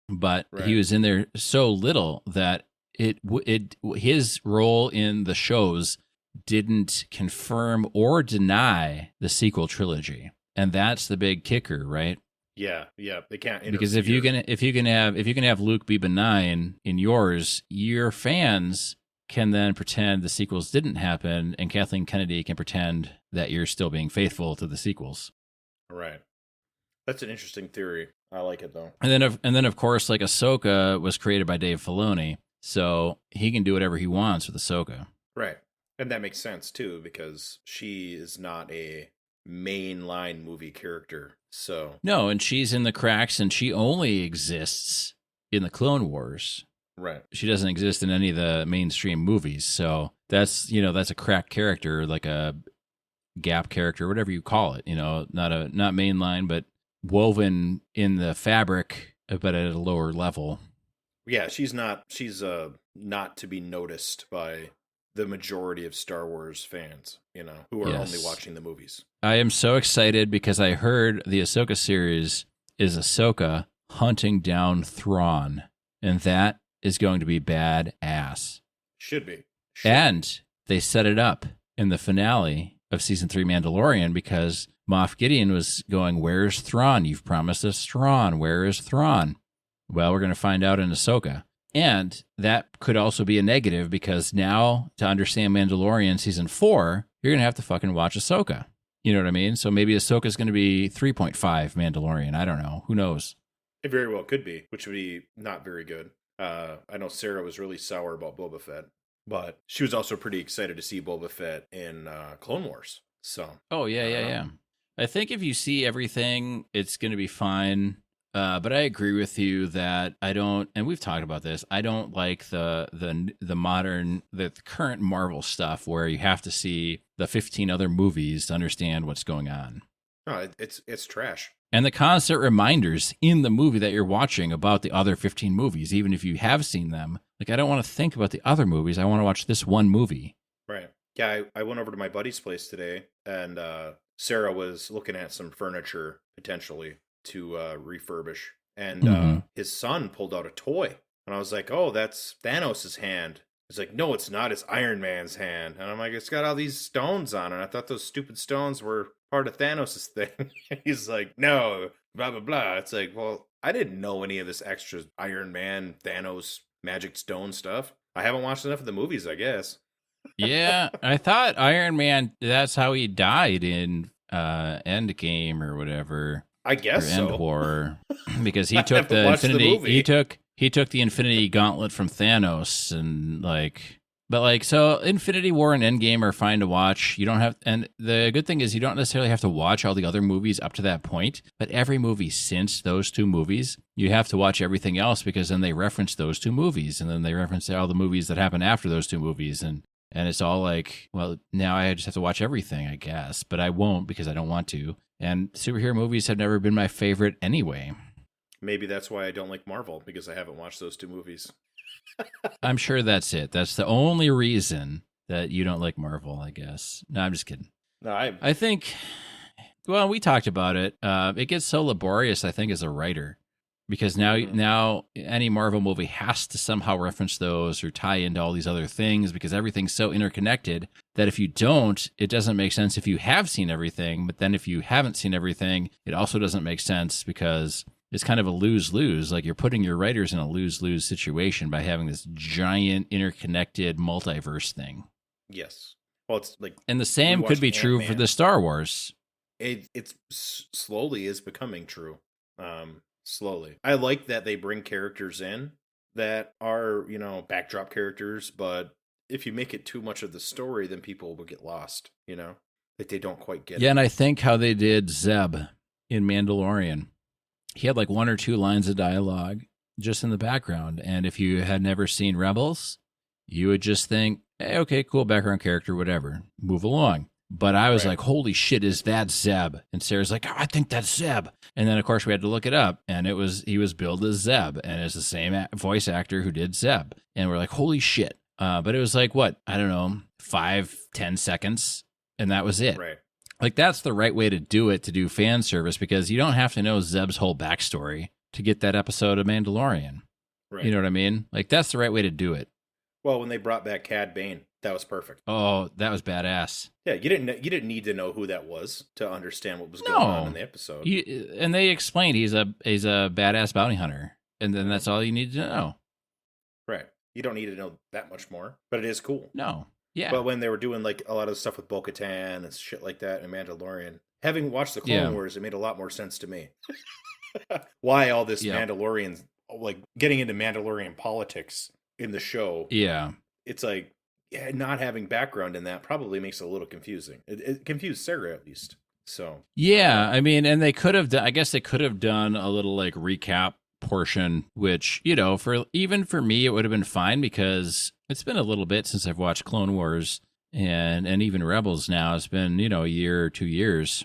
S2: But he was in there so little that his role in the shows didn't confirm or deny the sequel trilogy. And that's the big kicker, right?
S1: Yeah, they can't interfere.
S2: Because if you can have Luke be benign in yours, your fans can then pretend the sequels didn't happen, and Kathleen Kennedy can pretend that you're still being faithful to the sequels.
S1: Right. That's an interesting theory. I like it though.
S2: And then of course, like Ahsoka was created by Dave Filoni, so he can do whatever he wants with Ahsoka.
S1: Right, and that makes sense too, because she is not a mainline movie character. So
S2: no, and she's in the cracks, and she only exists in the Clone Wars.
S1: Right. She
S2: doesn't exist in any of the mainstream movies. So that's a crack character, like a gap character, whatever you call it. Not mainline, but woven in the fabric, but at a lower level.
S1: Yeah, she's not to be noticed by the majority of Star Wars fans, who are only watching the movies.
S2: I am so excited because I heard the Ahsoka series is Ahsoka hunting down Thrawn, and that is going to be badass.
S1: Should be.
S2: And they set it up in the finale of season 3 Mandalorian because Moff Gideon was going, "Where's Thrawn? You've promised us Thrawn. Where is Thrawn?" Well, we're going to find out in Ahsoka. And that could also be a negative because now to understand Mandalorian season 4, you're going to have to fucking watch Ahsoka. You know what I mean? So maybe Ahsoka's going to be 3.5 Mandalorian. I don't know. Who knows?
S1: It very well could be, which would be not very good. I know Sarah was really sour about Boba Fett, but she was also pretty excited to see Boba Fett in Clone Wars. So.
S2: Oh, yeah. I think if you see everything, it's going to be fine. But I agree with you that I don't, and we've talked about this, I don't like the current Marvel stuff where you have to see the 15 other movies to understand what's going on.
S1: No, it's trash.
S2: And the constant reminders in the movie that you're watching about the other 15 movies, even if you have seen them. Like, I don't want to think about the other movies. I want to watch this one movie.
S1: Right. Yeah, I went over to my buddy's place today, and Sarah was looking at some furniture, potentially, to refurbish. And his son pulled out a toy. And I was like, "Oh, that's Thanos' hand." He's like, "No, it's not. It's Iron Man's hand." And I'm like, "It's got all these stones on it. I thought those stupid stones were part of Thanos' thing." He's like, "No, blah, blah, blah." It's like, well, I didn't know any of this extra Iron Man, Thanos, magic stone stuff. I haven't watched enough of the movies, I guess.
S2: Yeah, I thought Iron Man, that's how he died in Endgame or whatever.
S1: I guess
S2: End
S1: so.
S2: War, because he took the Infinity. He took the Infinity Gauntlet from Thanos, and so Infinity War and Endgame are fine to watch. You don't have, and the good thing is you don't necessarily have to watch all the other movies up to that point. But every movie since those two movies, you have to watch everything else because then they reference those two movies, and then they reference all the movies that happen after those two movies, and it's all like, well, now I just have to watch everything, I guess, but I won't because I don't want to. And superhero movies have never been my favorite anyway.
S1: Maybe that's why I don't like Marvel, because I haven't watched those two movies.
S2: I'm sure that's it. That's the only reason that you don't like Marvel, I guess. No, I'm just kidding.
S1: No,
S2: I think, well, we talked about it. It gets so laborious, I think, as a writer. Because now any Marvel movie has to somehow reference those or tie into all these other things because everything's so interconnected that if you don't, it doesn't make sense if you have seen everything. But then if you haven't seen everything, it also doesn't make sense because it's kind of a lose-lose. Like you're putting your writers in a lose-lose situation by having this giant interconnected multiverse thing.
S1: Yes. Well, it's like,
S2: and the same could be true for the Star Wars.
S1: It's slowly is becoming true. Slowly. I like that they bring characters in that are, backdrop characters, but if you make it too much of the story, then people will get lost, like they don't quite get it.
S2: Yeah, and I think how they did Zeb in Mandalorian. He had like 1 or 2 lines of dialogue just in the background, and if you had never seen Rebels, you would just think, hey, okay, cool background character, whatever, move along. But I was like, holy shit, is that Zeb? And Sarah's like, oh, I think that's Zeb. And then, of course, we had to look it up. And he was billed as Zeb. And it's the same voice actor who did Zeb. And we're like, holy shit. But it was like, what? I don't know, 5-10 seconds. And that was it.
S1: Right.
S2: Like, that's the right way to do it, to do fan service, because you don't have to know Zeb's whole backstory to get that episode of Mandalorian. Right. You know what I mean? Like, that's the right way to do it.
S1: Well, when they brought back Cad Bane, that was perfect.
S2: Oh, that was badass.
S1: Yeah, you didn't need to know who that was to understand what was going on in the episode.
S2: And they explained he's a badass bounty hunter, and then that's all you need to know.
S1: Right. You don't need to know that much more, but it is cool.
S2: No. Yeah.
S1: But when they were doing like a lot of stuff with Bo-Katan and shit like that in Mandalorian, having watched the Clone Wars, it made a lot more sense to me. Why all this Mandalorian, like getting into Mandalorian politics in the show. Yeah. It's like, not having background in that probably makes it a little confusing. It confused Sarah at least. So
S2: yeah, I mean, and they could have done, I guess they could have done a little like recap portion, which, for me, it would have been fine because it's been a little bit since I've watched Clone Wars and even Rebels now. It's been, a year or 2 years.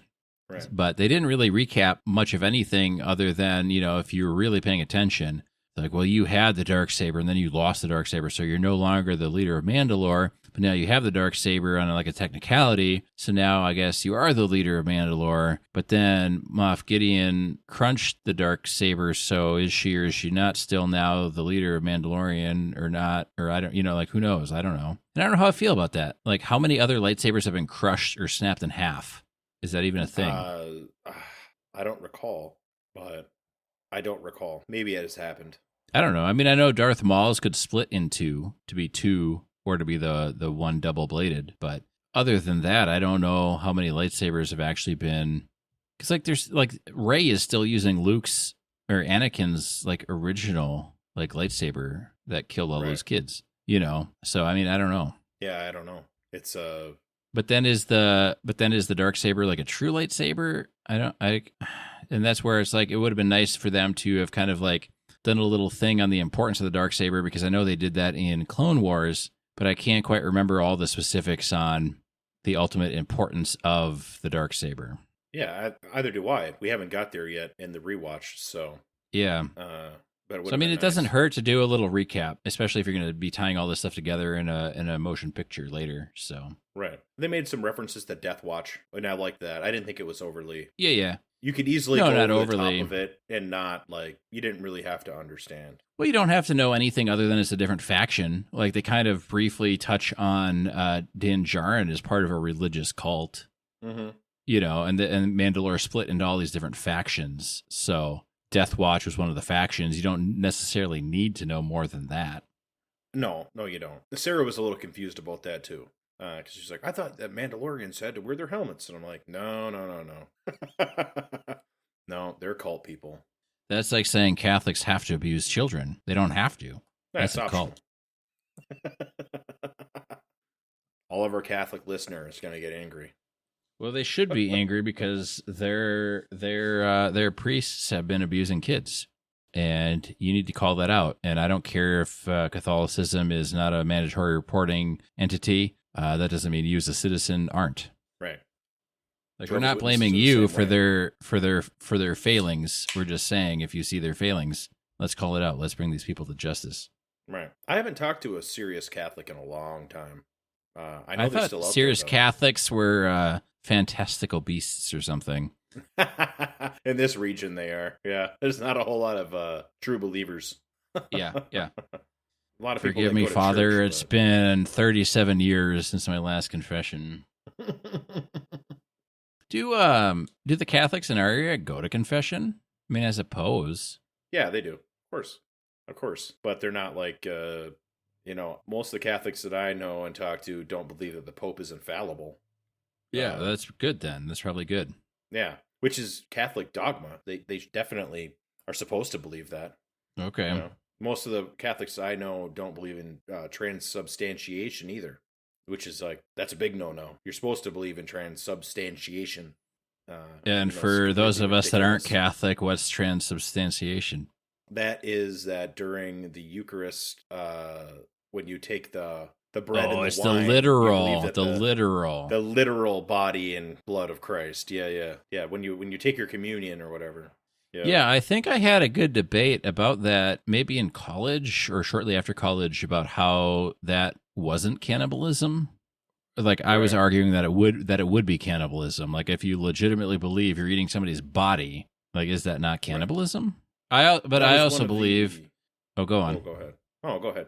S2: Right. But they didn't really recap much of anything other than, if you were really paying attention. Like, well, you had the dark saber and then you lost the dark saber, so you're no longer the leader of Mandalore. But now you have the dark saber on like a technicality, so now I guess you are the leader of Mandalore. But then Moff Gideon crunched the dark saber, so is she or is she not still now the leader of Mandalorian or not? Or I don't, like who knows? I don't know. And I don't know how I feel about that. Like, how many other lightsabers have been crushed or snapped in half? Is that even a thing?
S1: I don't recall, but I don't recall. Maybe it has happened.
S2: I don't know. I mean, I know Darth Maul's could split in two to be two or to be the one double bladed, but other than that, I don't know how many lightsabers have actually been. Because like there's like Rey is still using Luke's or Anakin's like original like lightsaber that killed all those kids. So I mean, I don't know.
S1: Yeah, I don't know. It's
S2: But then is the dark saber like a true lightsaber? And that's where it's like it would have been nice for them to have kind of like done a little thing on the importance of the dark saber, because I know they did that in Clone Wars, but I can't quite remember all the specifics on the ultimate importance of the dark saber.
S1: Yeah, either do I. We haven't got there yet in the rewatch, so
S2: yeah.
S1: But
S2: so I mean, it doesn't hurt to do a little recap, especially if you're going to be tying all this stuff together in a motion picture later. So
S1: right, they made some references to Death Watch, and I like that. I didn't think it was overly.
S2: Yeah.
S1: You could easily go over the top of it and not like you didn't really have to understand.
S2: Well, you don't have to know anything other than it's a different faction. Like they kind of briefly touch on Din Djarin as part of a religious cult.
S1: Mm-hmm.
S2: And Mandalore split into all these different factions. So Death Watch was one of the factions. You don't necessarily need to know more than that.
S1: No, you don't. Sarah was a little confused about that too. Because she's like, I thought that Mandalorians had to wear their helmets. And I'm like, no. No, they're cult people.
S2: That's like saying Catholics have to abuse children. They don't have to. That's a cult.
S1: All of our Catholic listeners are going to get angry.
S2: Well, they should be angry because their priests have been abusing kids. And you need to call that out. And I don't care if Catholicism is not a mandatory reporting entity. That doesn't mean you as a citizen aren't.
S1: Right.
S2: Like we're not blaming you for their failings. We're just saying if you see their failings, let's call it out. Let's bring these people to justice.
S1: Right. I haven't talked to a serious Catholic in a long time. I thought still
S2: serious Catholics were fantastical beasts or something.
S1: In this region, they are. Yeah, there's not a whole lot of true believers.
S2: Yeah.
S1: A lot of people.
S2: Forgive me, Father. Church, it's been 37 years since my last confession. Do the Catholics in our area go to confession? I mean, I suppose.
S1: Yeah, they do. Of course. But they're not like most of the Catholics that I know and talk to don't believe that the Pope is infallible.
S2: Yeah, that's good then. That's probably good.
S1: Yeah, which is Catholic dogma. They definitely are supposed to believe that.
S2: Okay.
S1: Most of the Catholics I know don't believe in transubstantiation either, which is like, that's a big no-no. You're supposed to believe in transubstantiation.
S2: And for those of us that aren't Catholic, what's transubstantiation?
S1: That is that during the Eucharist, when you take the bread and the
S2: it's
S1: wine,
S2: the literal
S1: body and blood of Christ. Yeah. When you take your communion or whatever.
S2: Yeah, I think I had a good debate about that maybe in college or shortly after college about how that wasn't cannibalism. Like I was arguing that it would be cannibalism. Like if you legitimately believe you're eating somebody's body, like is that not cannibalism? Right. I also believe. Oh, go on.
S1: Go ahead.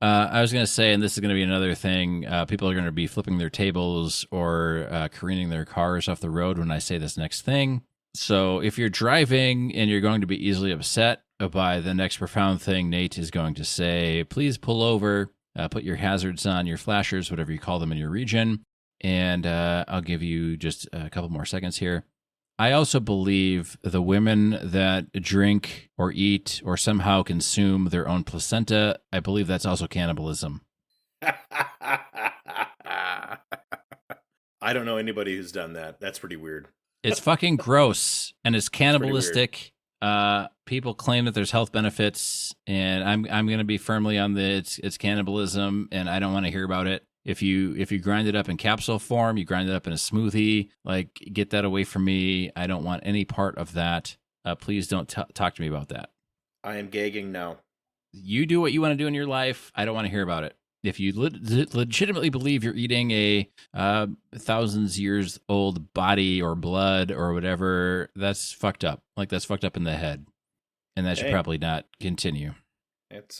S2: I was going to say, and this is going to be another thing, people are going to be flipping their tables or careening their cars off the road when I say this next thing. So if you're driving and you're going to be easily upset by the next profound thing Nate is going to say, please pull over, put your hazards on, your flashers, whatever you call them in your region, and I'll give you just a couple more seconds here. I also believe the women that drink or eat or somehow consume their own placenta, I believe that's also cannibalism.
S1: I don't know anybody who's done that. That's pretty weird.
S2: It's fucking gross, and it's cannibalistic. People claim that there's health benefits, and I'm going to be firmly on it's cannibalism, and I don't want to hear about it. If you grind it up in capsule form, you grind it up in a smoothie, like get that away from me. I don't want any part of that. Please don't talk to me about that.
S1: I am gagging now.
S2: You do what you want to do in your life. I don't want to hear about it. If you legitimately believe you're eating a thousands years old body or blood or whatever, that's fucked up. Like, that's fucked up in the head, and that should
S1: Hey.
S2: probably not continue.
S1: It's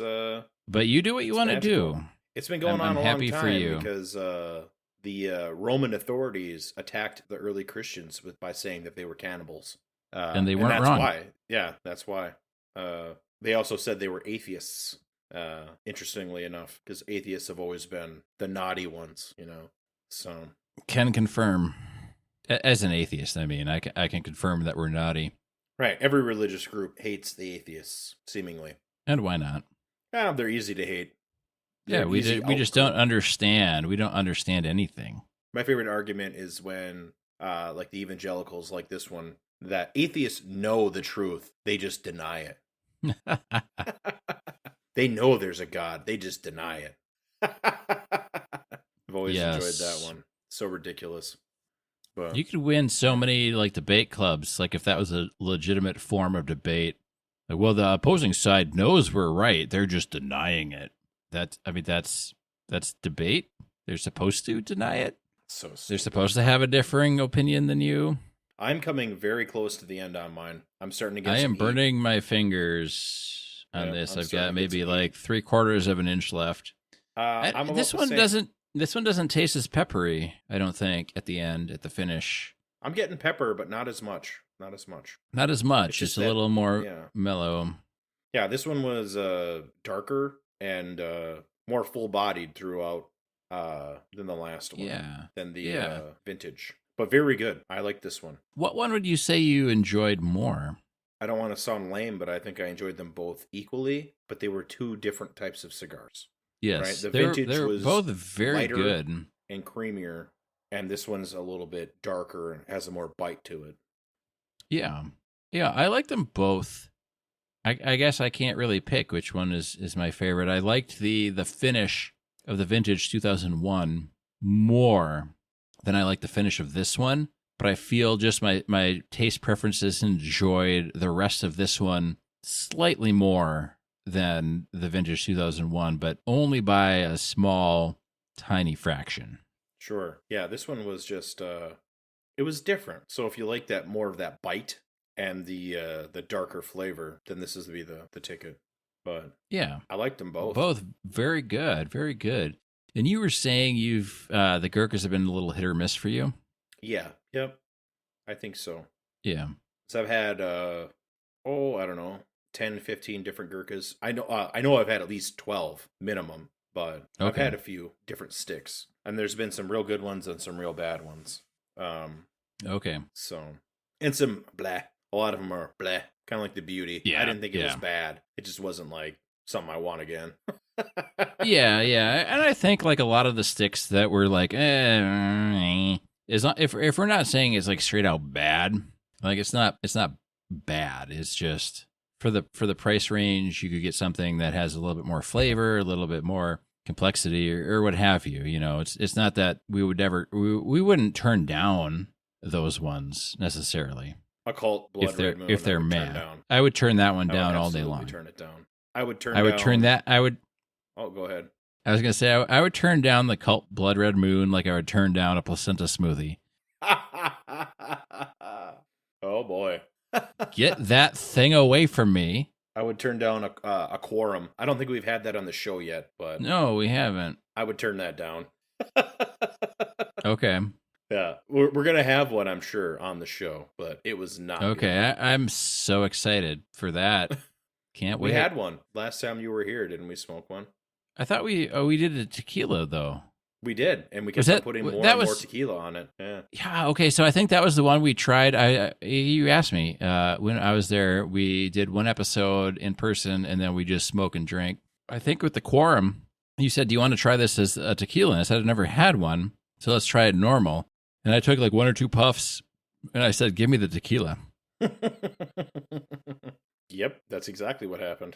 S2: But you do what you want to do.
S1: It's been going on
S2: I'm
S1: a long
S2: happy
S1: time
S2: for you.
S1: because the Roman authorities attacked the early Christians by saying that they were cannibals.
S2: And they weren't
S1: that's
S2: wrong.
S1: Why. Yeah, that's why. They also said they were atheists, interestingly enough, because atheists have always been the naughty ones, you know. So
S2: Can confirm. As an atheist, I mean, I can confirm that we're naughty.
S1: right, every religious group hates the atheists, seemingly.
S2: And why not?
S1: Yeah, they're easy to hate.
S2: Yeah, we just don't understand. We don't understand anything.
S1: My favorite argument is when, like the evangelicals, like this one, that atheists know the truth, they just deny it. They know there's a God, they just deny it. I've always enjoyed that one. So ridiculous. But
S2: you could win so many like debate clubs, like if that was a legitimate form of debate. Like, well, the opposing side knows we're right; they're just denying it. That's debate. They're supposed to deny it.
S1: So stupid.
S2: They're supposed to have a differing opinion than you.
S1: I'm coming very close to the end on mine. I'm starting to get.
S2: I am burning my fingers on this. I've got maybe like 3/4 of an inch left. This one doesn't taste as peppery, I don't think, at the end, at the finish.
S1: I'm getting pepper, but not as much. Not as much.
S2: Not as much. It's a little more mellow.
S1: Yeah, this one was darker and more full-bodied throughout than the last one.
S2: Yeah.
S1: Than the vintage. But very good. I like this one.
S2: What one would you say you enjoyed more?
S1: I don't want to sound lame, but I think I enjoyed them both equally, but they were two different types of cigars.
S2: Yes.
S1: Right? The vintage was
S2: both very good
S1: and creamier, and this one's a little bit darker and has a more bite to it.
S2: Yeah. Yeah, I like them both. I guess I can't really pick which one is my favorite. I liked the finish of the vintage 2001 more than I like the finish of this one, but I feel just my taste preferences enjoyed the rest of this one slightly more than the vintage 2001, but only by a small, tiny fraction.
S1: Sure. Yeah, this one was just it was different. So if you like that more of that bite and the darker flavor, then this is the ticket. But
S2: yeah,
S1: I liked them both.
S2: Both very good, very good. And you were saying the Gurkhas have been a little hit or miss for you?
S1: Yeah. Yep. I think so.
S2: Yeah.
S1: So I've had I don't know, 10, 15 different Gurkhas. I know I've had at least 12 minimum, but I've had a few different sticks. And there's been some real good ones and some real bad ones.
S2: Okay.
S1: So, and some blah. A lot of them are blah, kind of like the beauty.
S2: Yeah.
S1: I didn't think it was bad. It just wasn't like something I want again.
S2: Yeah. And I think like a lot of the sticks that were like, is not, if we're not saying it's like straight out bad, like it's not bad. It's just for the price range, you could get something that has a little bit more flavor, a little bit more complexity, or what have you. You know, it's not that we wouldn't turn down those ones necessarily.
S1: Occult Blood Red Moon.
S2: If they're mad, I would turn that one down all day long.
S1: Turn it down. I would turn that. Oh, go ahead.
S2: I was gonna say I would turn down the Cult Blood Red Moon like I would turn down a placenta smoothie.
S1: Oh boy.
S2: Get that thing away from me.
S1: I would turn down a quorum. I don't think we've had that on the show yet, but
S2: no, we haven't.
S1: I would turn that down.
S2: Okay.
S1: Yeah, we're gonna have one, I'm sure, on the show, but it was not.
S2: Okay, I'm so excited for that. Can't wait.
S1: We had one last time you were here, didn't we? Smoke one.
S2: I thought we did a tequila though.
S1: We did, and we kept on putting more and more tequila on it. Yeah.
S2: Yeah. Okay. So I think that was the one we tried. You asked me when I was there. We did one episode in person, and then we just smoke and drink. I think with the quorum, you said, "Do you want to try this as a tequila?" And I said, "I've never had one, so let's try it normal." And I took like 1 or 2 puffs, and I said, "Give me the tequila."
S1: Yep, that's exactly what happened.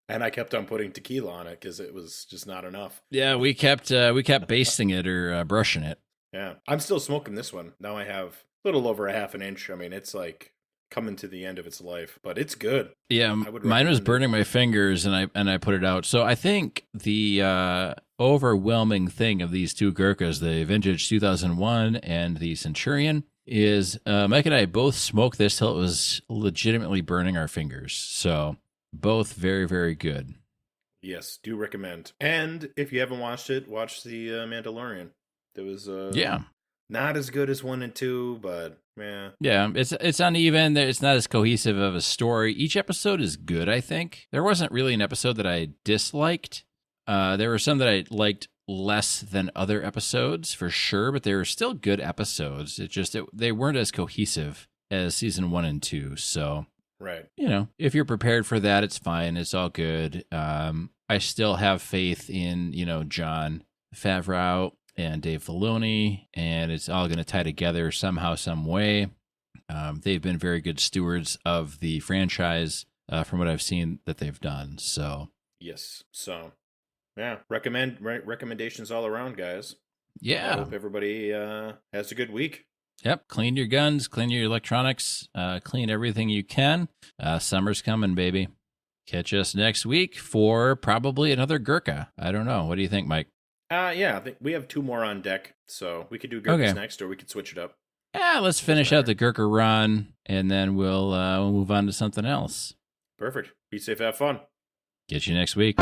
S1: And I kept on putting tequila on it because it was just not enough.
S2: Yeah, we kept basting it or brushing it.
S1: Yeah, I'm still smoking this one. Now I have a little over a half an inch. I mean, it's like coming to the end of its life, but it's good.
S2: Yeah,
S1: I would
S2: mine was
S1: recommend it.
S2: burning my fingers, and I put it out. So I think the overwhelming thing of these two Gurkhas, the vintage 2001 and the Centurion, is Mike and I both smoked this till it was legitimately burning our fingers. So both very, very good.
S1: Yes, do recommend. And if you haven't watched it, watch the Mandalorian. It was
S2: Yeah.
S1: not as good as 1 and 2, but
S2: Yeah, it's uneven. It's not as cohesive of a story. Each episode is good, I think. There wasn't really an episode that I disliked. There were some that I liked less than other episodes, for sure, but they were still good episodes. They weren't as cohesive as season 1 and 2. So,
S1: right.
S2: if you're prepared for that, it's fine. It's all good. I still have faith in, Jon Favreau and Dave Filoni, and it's all going to tie together somehow, some way. They've been very good stewards of the franchise from what I've seen that they've done. So
S1: yes, so yeah, recommendations all around, guys.
S2: yeah,
S1: I hope everybody has a good week.
S2: Yep, clean your guns, clean your electronics, clean everything you can. Summer's coming, baby. Catch us next week for probably another Gurkha. I don't know. What do you think, Mike?
S1: Yeah, I think we have 2 more on deck, so we could do Gurkhas
S2: Okay.
S1: next, or we could switch it up.
S2: Yeah, let's finish out the Gurkha run, and then we'll move on to something else.
S1: Perfect. Be safe, have fun.
S2: Get you next week.